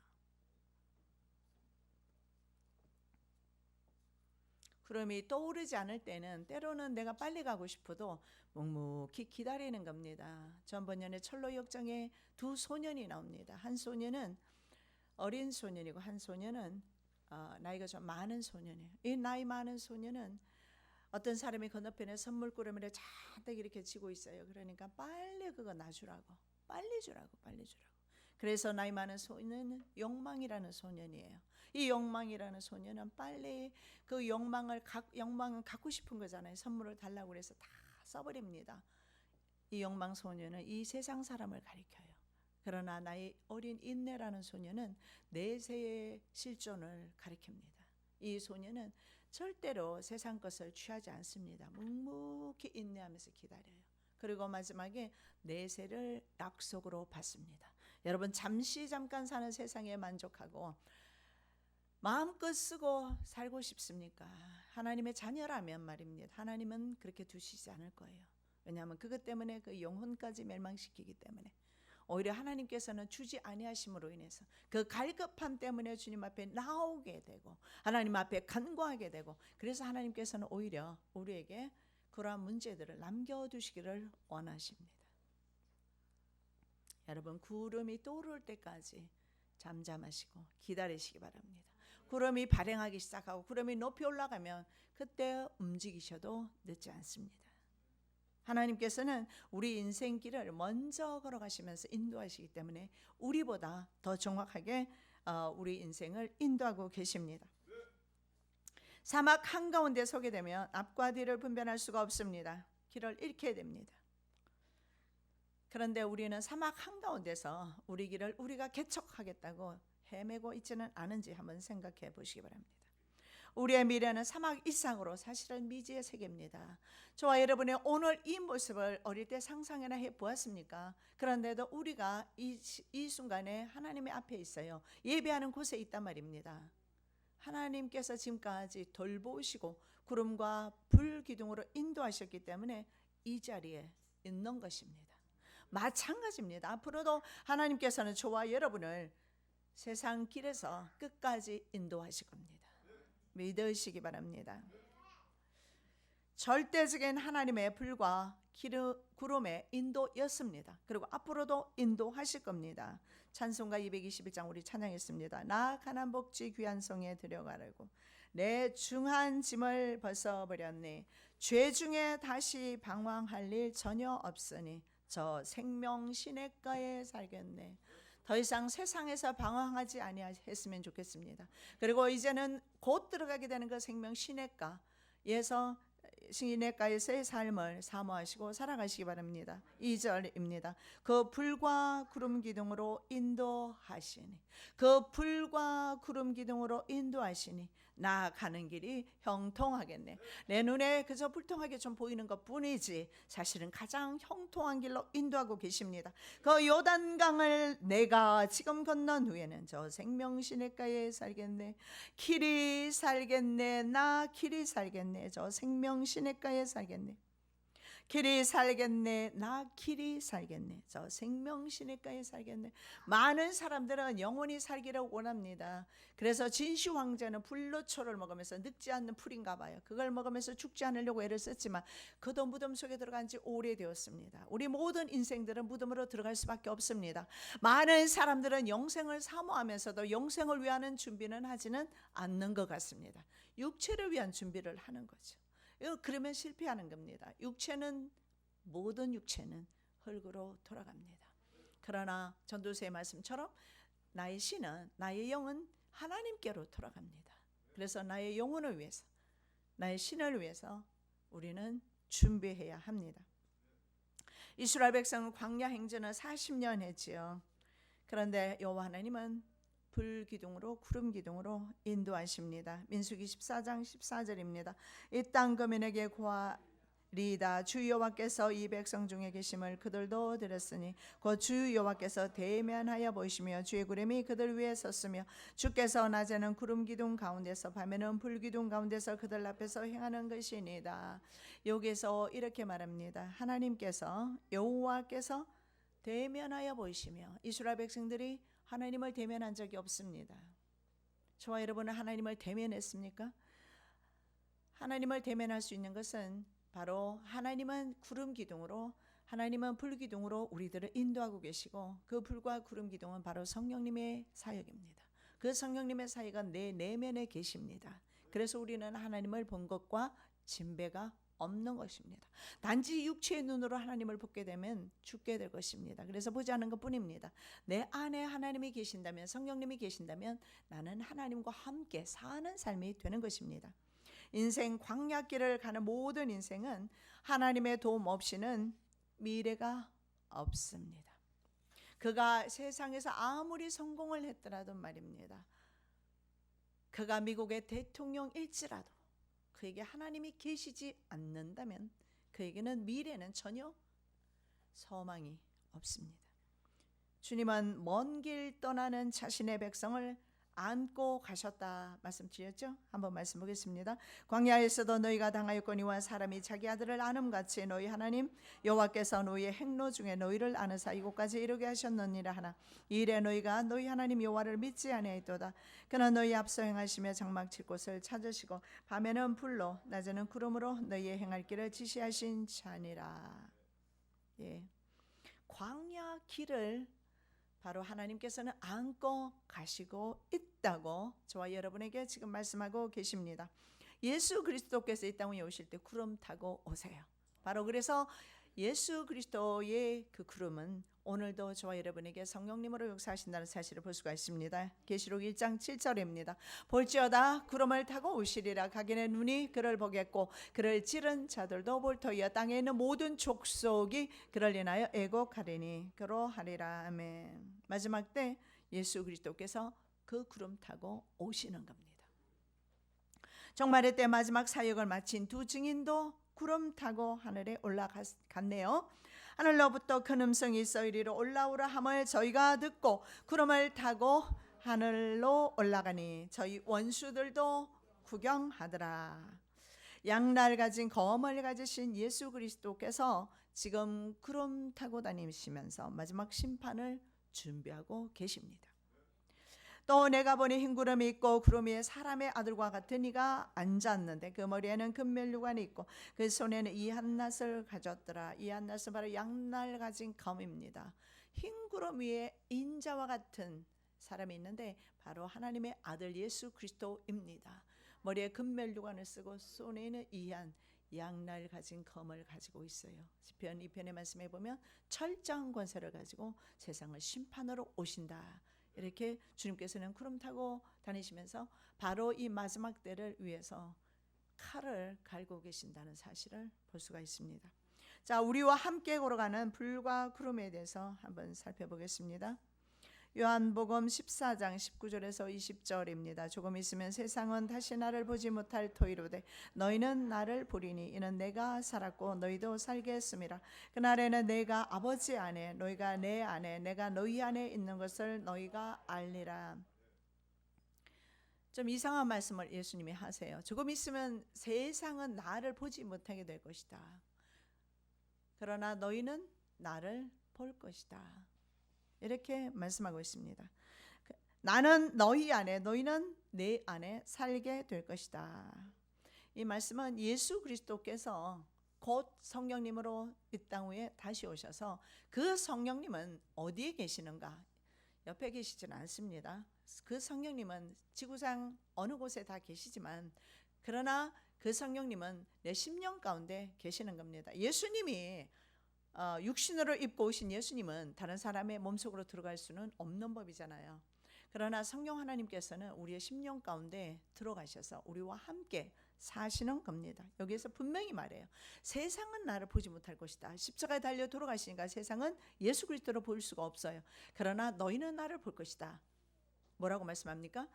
구름이 떠오르지 않을 때는 때로는 내가 빨리 가고 싶어도 묵묵히 기다리는 겁니다. 전번년에 철로 역정에 두 소년이 나옵니다. 한 소년은 어린 소년이고 한 소년은 나이가 좀 많은 소년이에요. 이 나이 많은 소년은 어떤 사람이 건너편에 선물꾸러미를 잔뜩 이렇게 쥐고 있어요. 그러니까 빨리 그거 놔주라고, 빨리 주라고. 그래서 나이 많은 소년은 욕망이라는 소년이에요. 이 욕망이라는 소년은 빨리 그 욕망은 갖고 싶은 거잖아요. 선물을 달라고 그래서 다 써버립니다. 이 욕망 소년은 이 세상 사람을 가리켜요. 그러나 나이 어린 인내라는 소년은 내세의 실존을 가리킵니다. 이 소년은 절대로 세상 것을 취하지 않습니다. 묵묵히 인내하면서 기다려요. 그리고 마지막에 내세를 약속으로 받습니다. 여러분, 잠깐 사는 세상에 만족하고 마음껏 쓰고 살고 싶습니까? 하나님의 자녀라면 말입니다. 하나님은 그렇게 두시지 않을 거예요. 왜냐하면 그것 때문에 그 영혼까지 멸망시키기 때문에, 오히려 하나님께서는 주지 아니하심으로 인해서 그 갈급함 때문에 주님 앞에 나오게 되고 하나님 앞에 간구하게 되고, 그래서 하나님께서는 오히려 우리에게 그러한 문제들을 남겨두시기를 원하십니다. 여러분 구름이 떠오를 때까지 잠잠하시고 기다리시기 바랍니다. 구름이 발행하기 시작하고 구름이 높이 올라가면 그때 움직이셔도 늦지 않습니다. 하나님께서는 우리 인생길을 먼저 걸어가시면서 인도하시기 때문에 우리보다 더 정확하게 우리 인생을 인도하고 계십니다. 사막 한가운데 서게 되면 앞과 뒤를 분별할 수가 없습니다. 길을 잃게 됩니다. 그런데 우리는 사막 한가운데서 우리 길을 우리가 개척하겠다고 헤매고 있지는 않은지 한번 생각해 보시기 바랍니다. 우리의 미래는 사막 이상으로 사실은 미지의 세계입니다. 저와 여러분의 오늘 이 모습을 어릴 때 상상이나 해보았습니까? 그런데도 우리가 이 순간에 하나님의 앞에 있어요. 예배하는 곳에 있단 말입니다. 하나님께서 지금까지 돌보시고 구름과 불 기둥으로 인도하셨기 때문에 이 자리에 있는 것입니다. 마찬가지입니다. 앞으로도 하나님께서는 저와 여러분을 세상 길에서 끝까지 인도하실 겁니다. 믿으시기 바랍니다. 절대적인 하나님의 불과 구름의 인도였습니다. 그리고 앞으로도 인도하실 겁니다. 찬송가 221장 우리 찬양했습니다. 나 가난 복지 귀한 성에 들어가려고 내 중한 짐을 벗어버렸네. 죄 중에 다시 방황할 일 전혀 없으니 저 생명 시냇가에 살겠네. 더 이상 세상에서 방황하지 아니했으면 좋겠습니다. 그리고 이제는 곧 들어가게 되는 그 생명 시냇가에서의 삶을 사모하시고 살아가시기 바랍니다. 2절입니다. 그 불과 구름 기둥으로 인도하시니 그 불과 구름 기둥으로 인도하시니 나 가는 길이 형통하겠네. 내 눈에 그저 불통하게 좀 보이는 것뿐이지 사실은 가장 형통한 길로 인도하고 계십니다. 그 요단강을 내가 지금 건넌 후에는 저 생명시냇가에 살겠네. 길이 살겠네. 나 길이 살겠네. 저 생명시냇가에 살겠네. 길이 살겠네. 나 길이 살겠네. 저 생명시냇가에 살겠네. 많은 사람들은 영원히 살기를 원합니다. 그래서 진시 황제는 불로초를 먹으면서 늙지 않는 풀인가 봐요. 그걸 먹으면서 죽지 않으려고 애를 썼지만 그도 무덤 속에 들어간 지 오래되었습니다. 우리 모든 인생들은 무덤으로 들어갈 수밖에 없습니다. 많은 사람들은 영생을 사모하면서도 영생을 위하는 준비는 하지는 않는 것 같습니다. 육체를 위한 준비를 하는 거죠. 그러면 실패하는 겁니다. 모든 육체는 흙으로 돌아갑니다. 그러나 전도서의 말씀처럼 나의 신은, 나의 영은 하나님께로 돌아갑니다. 그래서 나의 영혼을 위해서, 나의 신을 위해서 우리는 준비해야 합니다. 이스라엘 백성은 광야 행진을 40년 했지요. 그런데 여호와 하나님은 불기둥으로 구름 기둥으로 인도하십니다. 민수기 14장 14절입니다. 이 땅 거민에게 고하리이다. 주 여호와께서 이 백성 중에 계심을 그들도 들었으니 곧 주 여호와께서 대면하여 보시며 주의 구름이 그들 위에 섰으며 주께서 낮에는 구름 기둥 가운데서 밤에는 불 기둥 가운데서 그들 앞에서 행하는 것이니이다. 여기서 이렇게 말합니다. 하나님께서 여호와께서 대면하여 보이시며 이스라엘 백성들이 하나님을 대면한 적이 없습니다. 저와 여러분은 하나님을 대면했습니까? 하나님을 대면할 수 있는 것은 바로 하나님은 구름 기둥으로, 하나님은 불 기둥으로 우리들을 인도하고 계시고 그 불과 구름 기둥은 바로 성령님의 사역입니다. 그 성령님의 사역은 내 내면에 계십니다. 그래서 우리는 하나님을 본 것과 진배가 없는 것입니다. 단지 육체의 눈으로 하나님을 보게 되면 죽게 될 것입니다. 그래서 보지 않는 것뿐입니다. 내 안에 하나님이 계신다면, 성령님이 계신다면 나는 하나님과 함께 사는 삶이 되는 것입니다. 인생 광야길을 가는 모든 인생은 하나님의 도움 없이는 미래가 없습니다. 그가 세상에서 아무리 성공을 했더라도 말입니다. 그가 미국의 대통령일지라도 그에게 하나님이 계시지 않는다면 그에게는 미래는 전혀 소망이 없습니다. 주님은 먼 길 떠나는 자신의 백성을 안고 가셨다 말씀드렸죠? 한번 말씀 보겠습니다. 광야에서도 너희가 당하였거니와 사람이 자기 아들을 아름같이 너희 하나님 여호와께서 너희의 행로 중에 너희를 아느사 이곳까지 이르게 하셨느니라 하나 이래 너희가 너희 하나님 여호와를 믿지 아니하였도다. 그는 너희 앞서 행하시며 장막 칠 곳을 찾으시고 밤에는 불로 낮에는 구름으로 너희의 행할 길을 지시하신 자니라. 예. 광야 길을 바로 하나님께서는 안고 가시고 있다고 저와 여러분에게 지금 말씀하고 계십니다. 예수 그리스도께서 이 땅에 오실 때 구름 타고 오세요. 바로 그래서 예수 그리스도의 그 구름은 오늘도 저와 여러분에게 성령님으로 역사하신다는 사실을 볼 수가 있습니다. 계시록 1장 7절입니다. 볼지어다 구름을 타고 오시리라. 각인의 눈이 그를 보겠고 그를 찌른 자들도 볼 터이여. 땅에 있는 모든 족속이 그를 인하여 애곡하리니 그러하리라. 아멘. 마지막 때 예수 그리스도께서 그 구름 타고 오시는 겁니다. 종말의 때 마지막 사역을 마친 두 증인도 구름 타고 하늘에 올라갔네요. 하늘로부터 큰 음성이 있어 이리로 올라오라 함을 저희가 듣고 구름을 타고 하늘로 올라가니 저희 원수들도 구경하더라. 양날 가진 검을 가지신 예수 그리스도께서 지금 구름 타고 다니시면서 마지막 심판을 준비하고 계십니다. 또 내가 보니 흰 구름이 있고 구름 위에 사람의 아들과 같은 이가 앉았는데 그 머리에는 금면류관이 있고 그 손에는 이 한낫을 가졌더라. 이 한낫은 바로 양날 가진 검입니다. 흰 구름 위에 인자와 같은 사람이 있는데 바로 하나님의 아들 예수 그리스도입니다. 머리에 금면류관을 쓰고 손에는 이한 양날 가진 검을 가지고 있어요. 시편 2편의 말씀에 보면 철저한 권세를 가지고 세상을 심판으로 오신다. 이렇게 주님께서는 구름 타고 다니시면서 바로 이 마지막 때를 위해서 칼을 갈고 계신다는 사실을 볼 수가 있습니다. 자, 우리와 함께 걸어가는 불과 구름에 대해서 한번 살펴보겠습니다. 요한복음 14장 19절에서 20절입니다. 조금 있으면 세상은 다시 나를 보지 못할 터이로되 너희는 나를 보리니 이는 내가 살았고 너희도 살게 했음이라. 그날에는 내가 아버지 안에 너희가 내 안에 내가 너희 안에 있는 것을 너희가 알리라. 좀 이상한 말씀을 예수님이 하세요. 조금 있으면 세상은 나를 보지 못하게 될 것이다. 그러나 너희는 나를 볼 것이다. 이렇게 말씀하고 있습니다. 나는 너희 안에 너희는 내 안에 살게 될 것이다. 이 말씀은 예수 그리스도께서 곧 성령님으로 이 땅 위에 다시 오셔서 그 성령님은 어디에 계시는가? 옆에 계시지는 않습니다. 그 성령님은 지구상 어느 곳에 다 계시지만 그러나 그 성령님은 내 심령 가운데 계시는 겁니다. 예수님이 육신으로 입고 오신 예수님은 다른 사람의 몸속으로 들어갈 수는 없는 법이잖아요. 그러나 성령 하나님께서는 우리의 심령 가운데 들어가셔서 우리와 함께 사시는 겁니다. 여기에서 분명히 말해요. 세상은 나를 보지 못할 것이다. 십자가에 달려 돌아가시니까 세상은 예수 그리스도를 볼 수가 없어요. 그러나 너희는 나를 볼 것이다. 뭐라고 말씀합니까?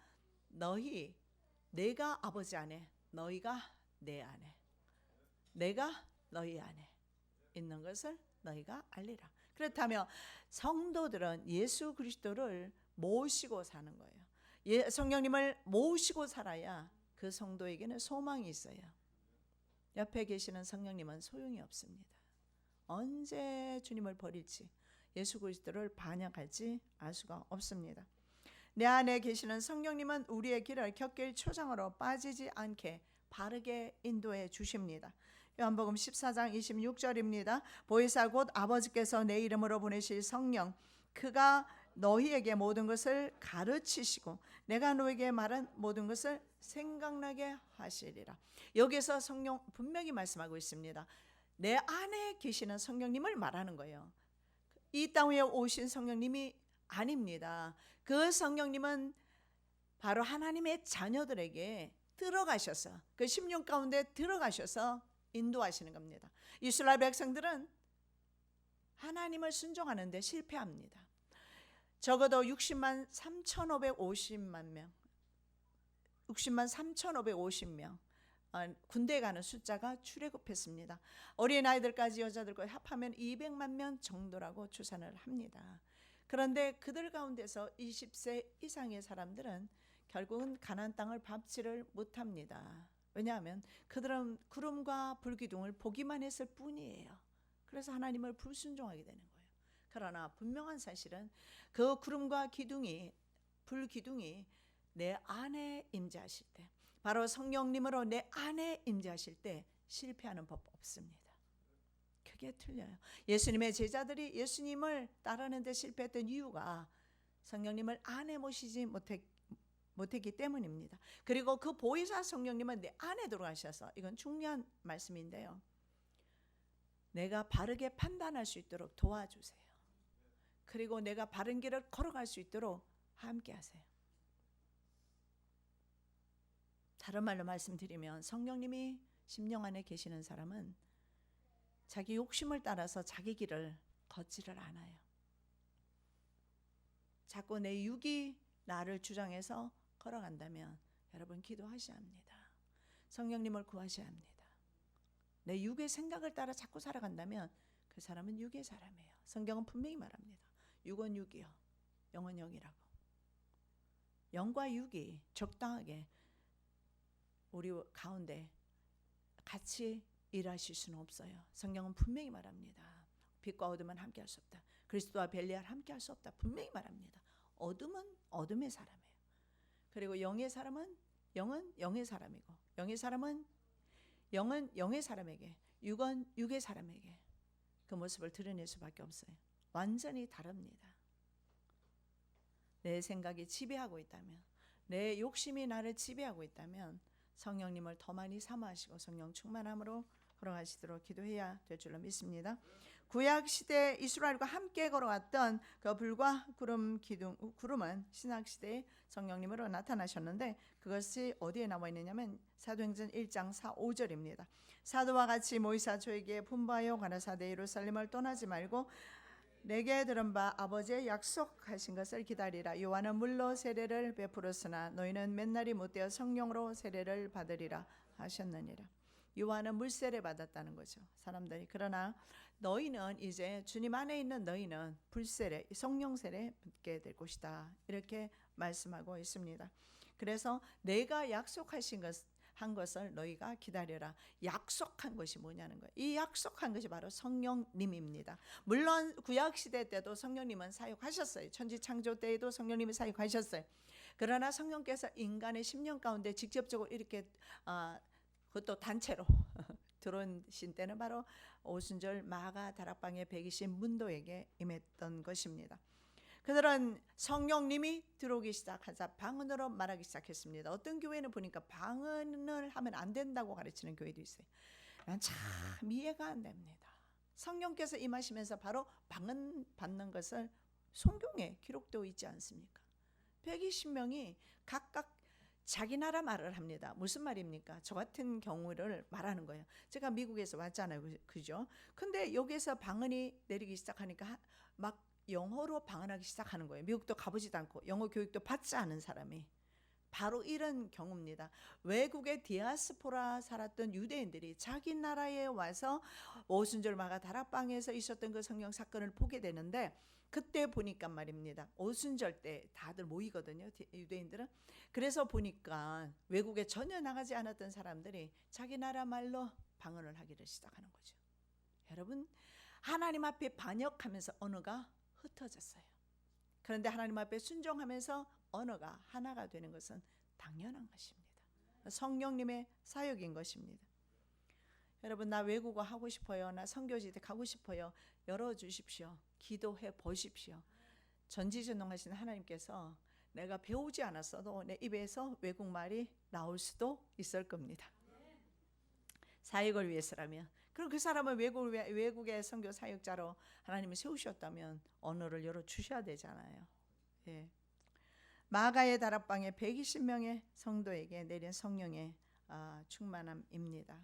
내가 아버지 안에 너희가 내 안에 내가 너희 안에 있는 것을 너희가 알리라. 그렇다면 성도들은 예수 그리스도를 모시고 사는 거예요. 성령님을 모시고 살아야 그 성도에게는 소망이 있어요. 옆에 계시는 성령님은 소용이 없습니다. 언제 주님을 버릴지 예수 그리스도를 반역할지 알 수가 없습니다. 내 안에 계시는 성령님은 우리의 길을 곁길 초장으로 빠지지 않게 바르게 인도해 주십니다. 요한복음 14장 26절입니다. 보혜사 곧 아버지께서 내 이름으로 보내실 성령 그가 너희에게 모든 것을 가르치시고 내가 너에게 말한 모든 것을 생각나게 하시리라. 여기서 성령 분명히 말씀하고 있습니다. 내 안에 계시는 성령님을 말하는 거예요. 이 땅 위에 오신 성령님이 아닙니다. 그 성령님은 바로 하나님의 자녀들에게 들어가셔서 그 심령 가운데 들어가셔서 인도하시는 겁니다. 이스라엘 백성들은 하나님을 순종하는데 실패합니다. 적어도 60만 3,550만 명 60만 3,550명 군대에 가는 숫자가 출애굽했습니다. 어린아이들까지 여자들까지 합하면 200만 명 정도라고 추산을 합니다. 그런데 그들 가운데서 20세 이상의 사람들은 결국은 가나안 땅을 밟지를 못합니다. 왜냐하면 그들은 구름과 불기둥을 보기만 했을 뿐이에요. 그래서 하나님을 불순종하게 되는 거예요. 그러나 분명한 사실은 그 구름과 불기둥이 내 안에 임재하실 때, 바로 성령님으로 내 안에 임재하실 때 실패하는 법 없습니다. 크게 틀려요. 예수님의 제자들이 예수님을 따르는 데 실패했던 이유가 성령님을 안에 모시지 못했기 때문입니다. 그리고 그 보혜사 성령님은 내 안에 들어가셔서, 이건 중요한 말씀인데요, 내가 바르게 판단할 수 있도록 도와주세요. 그리고 내가 바른 길을 걸어갈 수 있도록 함께 하세요. 다른 말로 말씀드리면 성령님이 심령 안에 계시는 사람은 자기 욕심을 따라서 자기 길을 걷지를 않아요. 자꾸 내 육이 나를 주장해서 걸어간다면 여러분 기도하셔야 합니다. 성령님을 구하셔야 합니다. 내 육의 생각을 따라 자꾸 살아간다면 그 사람은 육의 사람이에요. 성경은 분명히 말합니다. 육은 육이요, 영은 영이라고. 영과 육이 적당하게 우리 가운데 같이 일하실 수는 없어요. 성경은 분명히 말합니다. 빛과 어둠은 함께할 수 없다. 그리스도와 벨리알 함께할 수 없다. 분명히 말합니다. 어둠은 어둠의 사람이에요. 그리고 영의 사람은 영은 영의 사람이고, 영의 사람은 영은 영의 사람에게, 육은 육의 사람에게 그 모습을 드러낼 수밖에 없어요. 완전히 다릅니다. 내 생각이 지배하고 있다면, 내 욕심이 나를 지배하고 있다면 성령님을 더 많이 사모하시고 성령 충만함으로 걸어가시도록 기도해야 될 줄로 믿습니다. 구약 시대 이스라엘과 함께 걸어갔던 그 불과 구름은 신약 시대에 성령님으로 나타나셨는데, 그것이 어디에 나와 있느냐면 사도행전 1장 4, 5절입니다. 사도와 같이 모이사 저에게 분부하여 가라사대 예루살렘을 떠나지 말고 내게 들은 바 아버지의 약속하신 것을 기다리라. 요한은 물로 세례를 베풀었으나 너희는 맨날이 못되어 성령으로 세례를 받으리라 하셨느니라. 요한은 물세례 받았다는 거죠, 사람들이. 그러나 너희는 이제 주님 안에 있는 너희는 불세례, 성령 세례 받게 될 것이다, 이렇게 말씀하고 있습니다. 그래서 내가 약속하신 한 것을 너희가 기다려라. 약속한 것이 뭐냐는 거예요. 이 약속한 것이 바로 성령님입니다. 물론 구약 시대 때도 성령님은 사역하셨어요. 천지 창조 때에도 성령님이 사역하셨어요. 그러나 성령께서 인간의 심령 가운데 직접적으로 이렇게 그것도 단체로 들어오신 때는 바로 오순절 마가 다락방의 120 문도에게 임했던 것입니다. 그들은 성령님이 들어오기 시작하자 방언으로 말하기 시작했습니다. 어떤 교회는 보니까 방언을 하면 안 된다고 가르치는 교회도 있어요. 난 참 이해가 안 됩니다. 성령께서 임하시면서 바로 방언 받는 것을 성경에 기록되어 있지 않습니까? 120명이 각각 자기 나라 말을 합니다. 무슨 말입니까? 저 같은 경우를 말하는 거예요. 제가 미국에서 왔잖아요, 그죠? 근데 여기서 방언이 내리기 시작하니까 막 영어로 방언하기 시작하는 거예요. 미국도 가보지도 않고 영어 교육도 받지 않은 사람이. 바로 이런 경우입니다. 외국의 디아스포라 살았던 유대인들이 자기 나라에 와서 오순절 마가 다락방에서 있었던 그 성령 사건을 보게 되는데, 그때 보니까 말입니다, 오순절 때 다들 모이거든요, 유대인들은. 그래서 보니까 외국에 전혀 나가지 않았던 사람들이 자기 나라 말로 방언을 하기를 시작하는 거죠. 여러분, 하나님 앞에 반역하면서 언어가 흩어졌어요. 그런데 하나님 앞에 순종하면서 언어가 하나가 되는 것은 당연한 것입니다. 성령님의 사역인 것입니다. 여러분, 나 외국어 하고 싶어요, 나 선교지대 가고 싶어요, 열어주십시오. 기도해 보십시오. 전지전능하신 하나님께서 내가 배우지 않았어도 내 입에서 외국말이 나올 수도 있을 겁니다. 사역을 위해서라면. 그리고 그 사람은 외국의 선교 사역자로 하나님이 세우셨다면 언어를 열어주셔야 되잖아요. 예. 마가의 다락방에 120명의 성도에게 내린 성령의 충만함입니다.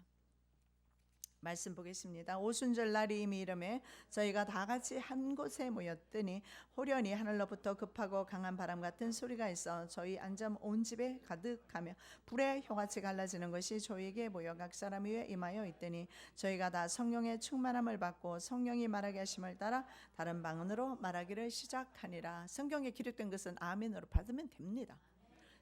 말씀 보겠습니다. 오순절 날이 이미 이름에 저희가 다 같이 한 곳에 모였더니 호련히 하늘로부터 급하고 강한 바람 같은 소리가 있어 저희 앉은 온 집에 가득하며 불의 혀같이 갈라지는 것이 저희에게 보여 각 사람 위에 임하여 있더니 저희가 다 성령의 충만함을 받고 성령이 말하게 하심을 따라 다른 방언으로 말하기를 시작하니라. 성경에 기록된 것은 아멘으로 받으면 됩니다.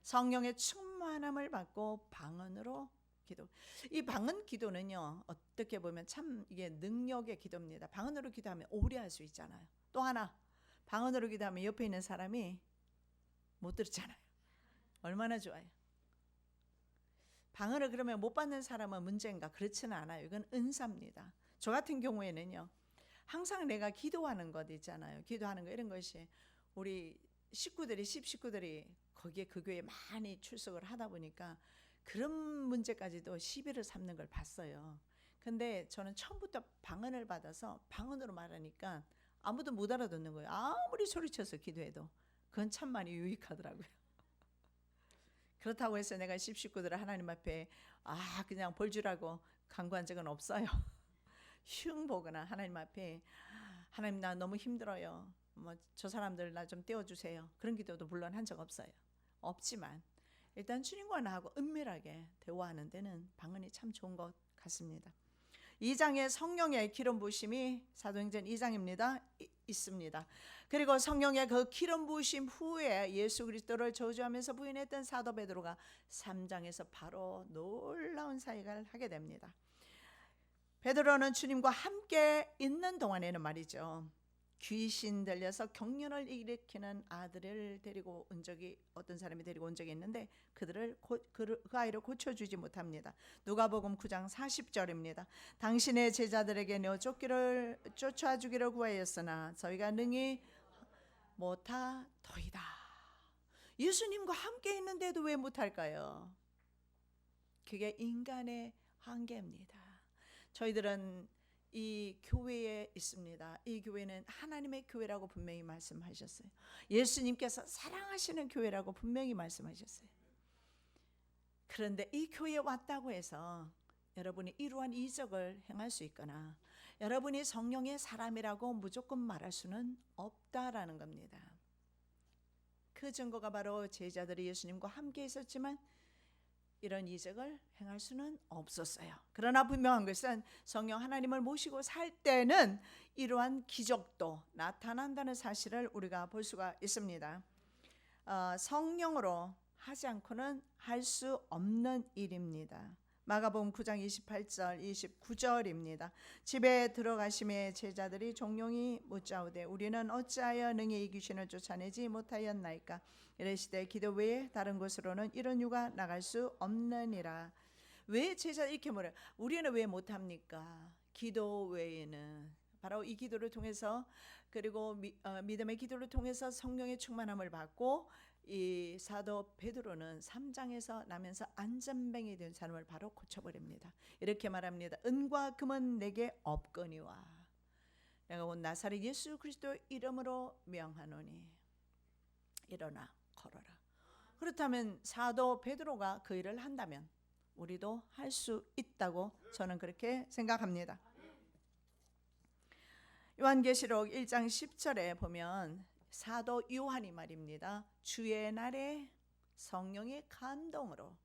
성령의 충만함을 받고 방언으로 기도. 이 방언 기도는요, 어떻게 보면 참 이게 능력의 기도입니다. 방언으로 기도하면 오래 할 수 있잖아요. 또 하나, 방언으로 기도하면 옆에 있는 사람이 못 들었잖아요. 얼마나 좋아요. 방언을 그러면 못 받는 사람은 문제인가? 그렇지는 않아요. 이건 은사입니다. 저 같은 경우에는요, 항상 내가 기도하는 것 있잖아요. 기도하는 거 이런 것이 우리 식구들이 거기에 그 교회에 많이 출석을 하다 보니까 그런 문제까지도 시비를 삼는 걸 봤어요. 근데 저는 처음부터 방언을 받아서 방언으로 말하니까 아무도 못 알아듣는 거예요. 아무리 소리쳐서 기도해도. 그건 참 많이 유익하더라고요. 그렇다고 해서 내가 식구들을 하나님 앞에 그냥 벌 주라고 간구한 적은 없어요. 흉 보거나 하나님 앞에 하나님 나 너무 힘들어요. 뭐 저 사람들 나 좀 떼어주세요. 그런 기도도 물론 한 적 없어요. 없지만 일단 주님과 나하고 은밀하게 대화하는 데는 방언이 참 좋은 것 같습니다. 2장에 성령의 기름 부으심이 사도행전 2장입니다. 있습니다. 그리고 성령의 그 기름 부으심 후에 예수 그리스도를 저주하면서 부인했던 사도 베드로가 3장에서 바로 놀라운 사역을 하게 됩니다. 베드로는 주님과 함께 있는 동안에는 말이죠, 귀신 들려서 경련을 일으키는 아들을 데리고 온 적이, 어떤 사람이 데리고 온 적이 있는데 그 아이를 고쳐주지 못합니다. 누가복음 9장 40절입니다. 당신의 제자들에게 너 쫓아주기를 구하였으나 저희가 능히 못하더이다. 예수님과 함께 있는데도 왜 못할까요? 그게 인간의 한계입니다. 저희들은 이 교회에 있습니다. 이 교회는 하나님의 교회라고 분명히 말씀하셨어요. 예수님께서 사랑하시는 교회라고 분명히 말씀하셨어요. 그런데 이 교회에 왔다고 해서 여러분이 이러한 이적을 행할 수 있거나 여러분이 성령의 사람이라고 무조건 말할 수는 없다라는 겁니다. 그 증거가 바로 제자들이 예수님과 함께 있었지만 이런 이적을 행할 수는 없었어요. 그러나 분명한 것은 성령 하나님을 모시고 살 때는 이러한 기적도 나타난다는 사실을 우리가 볼 수가 있습니다. 성령으로 하지 않고는 할 수 없는 일입니다. 마가복음 9장 28절 29절입니다. 집에 들어가심에 제자들이 종용이 묻자오되 우리는 어찌하여 능히 이 귀신을 쫓아내지 못하였나이까. 이르시되 기도 외에 다른 곳으로는 이런 유가 나갈 수 없느니라. 왜 제자들이 이렇게 물어요? 우리는 왜 못합니까? 기도 외에는. 바로 이 기도를 통해서, 그리고 믿음의 기도를 통해서 성령의 충만함을 받고 이 사도 베드로는 3장에서 나면서 안전뱅이 된 사람을 바로 고쳐버립니다. 이렇게 말합니다. 은과 금은 내게 없거니와 내가 온 나사렛 예수 그리스도 이름으로 명하노니 일어나 걸어라. 그렇다면 사도 베드로가 그 일을 한다면 우리도 할 수 있다고 저는 그렇게 생각합니다. 요한계시록 1장 10절에 보면 사도 요한이 말입니다. 주의 날에 성령의 감동으로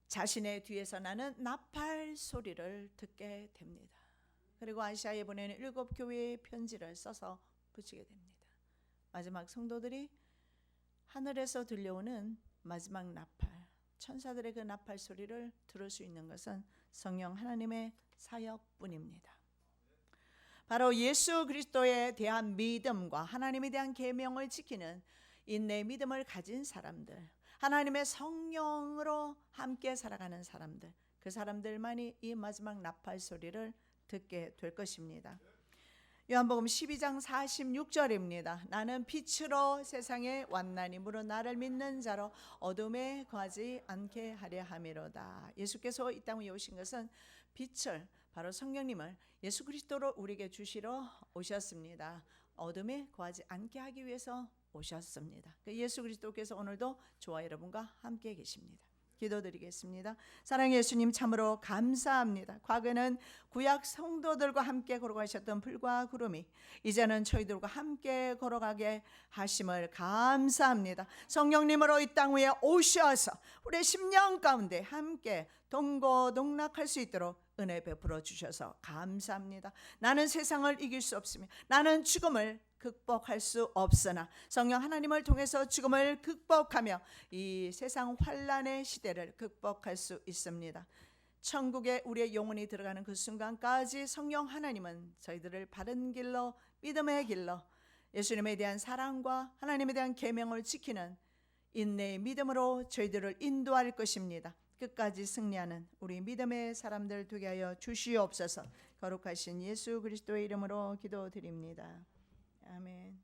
자신의 뒤에서 나는 나팔 소리를 듣게 됩니다. 그리고 아시아에 보내는 7 교회의 편지를 써서 붙이게 됩니다. 마지막 성도들이 하늘에서 들려오는 마지막 나팔, 천사들의 그 나팔 소리를 들을 수 있는 것은 성령 하나님의 사역뿐입니다. 바로 예수 그리스도에 대한 믿음과 하나님에 대한 계명을 지키는 인내의 믿음을 가진 사람들, 하나님의 성령으로 함께 살아가는 사람들, 그 사람들만이 이 마지막 나팔 소리를 듣게 될 것입니다. 요한복음 12장 46절입니다. 나는 빛으로 세상에 왔나니 무릇 나를 믿는 자로 어둠에 거하지 않게 하려 함이로다. 예수께서 이 땅에 오신 것은 빛을, 바로 성령님을 예수 그리스도로 우리에게 주시러 오셨습니다. 어둠에 거하지 않게 하기 위해서 오셨습니다. 예수 그리스도께서 오늘도 저와 여러분과 함께 계십니다. 기도드리겠습니다. 사랑의 예수님, 참으로 감사합니다. 과거에는 구약 성도들과 함께 걸어가셨던 불과 구름이 이제는 저희들과 함께 걸어가게 하심을 감사합니다. 성령님으로 이 땅 위에 오셔서 우리의 심령 가운데 함께 동고동락할 수 있도록 은혜 베풀어 주셔서 감사합니다. 나는 세상을 이길 수 없으며 나는 죽음을 극복할 수 없으나 성령 하나님을 통해서 죽음을 극복하며 이 세상 환난의 시대를 극복할 수 있습니다. 천국에 우리의 영혼이 들어가는 그 순간까지 성령 하나님은 저희들을 바른 길로, 믿음의 길로, 예수님에 대한 사랑과 하나님에 대한 계명을 지키는 인내의 믿음으로 저희들을 인도할 것입니다. 끝까지 승리하는 우리 믿음의 사람들 되게 하여 주시옵소서. 거룩하신 예수 그리스도의 이름으로 기도드립니다. 아멘.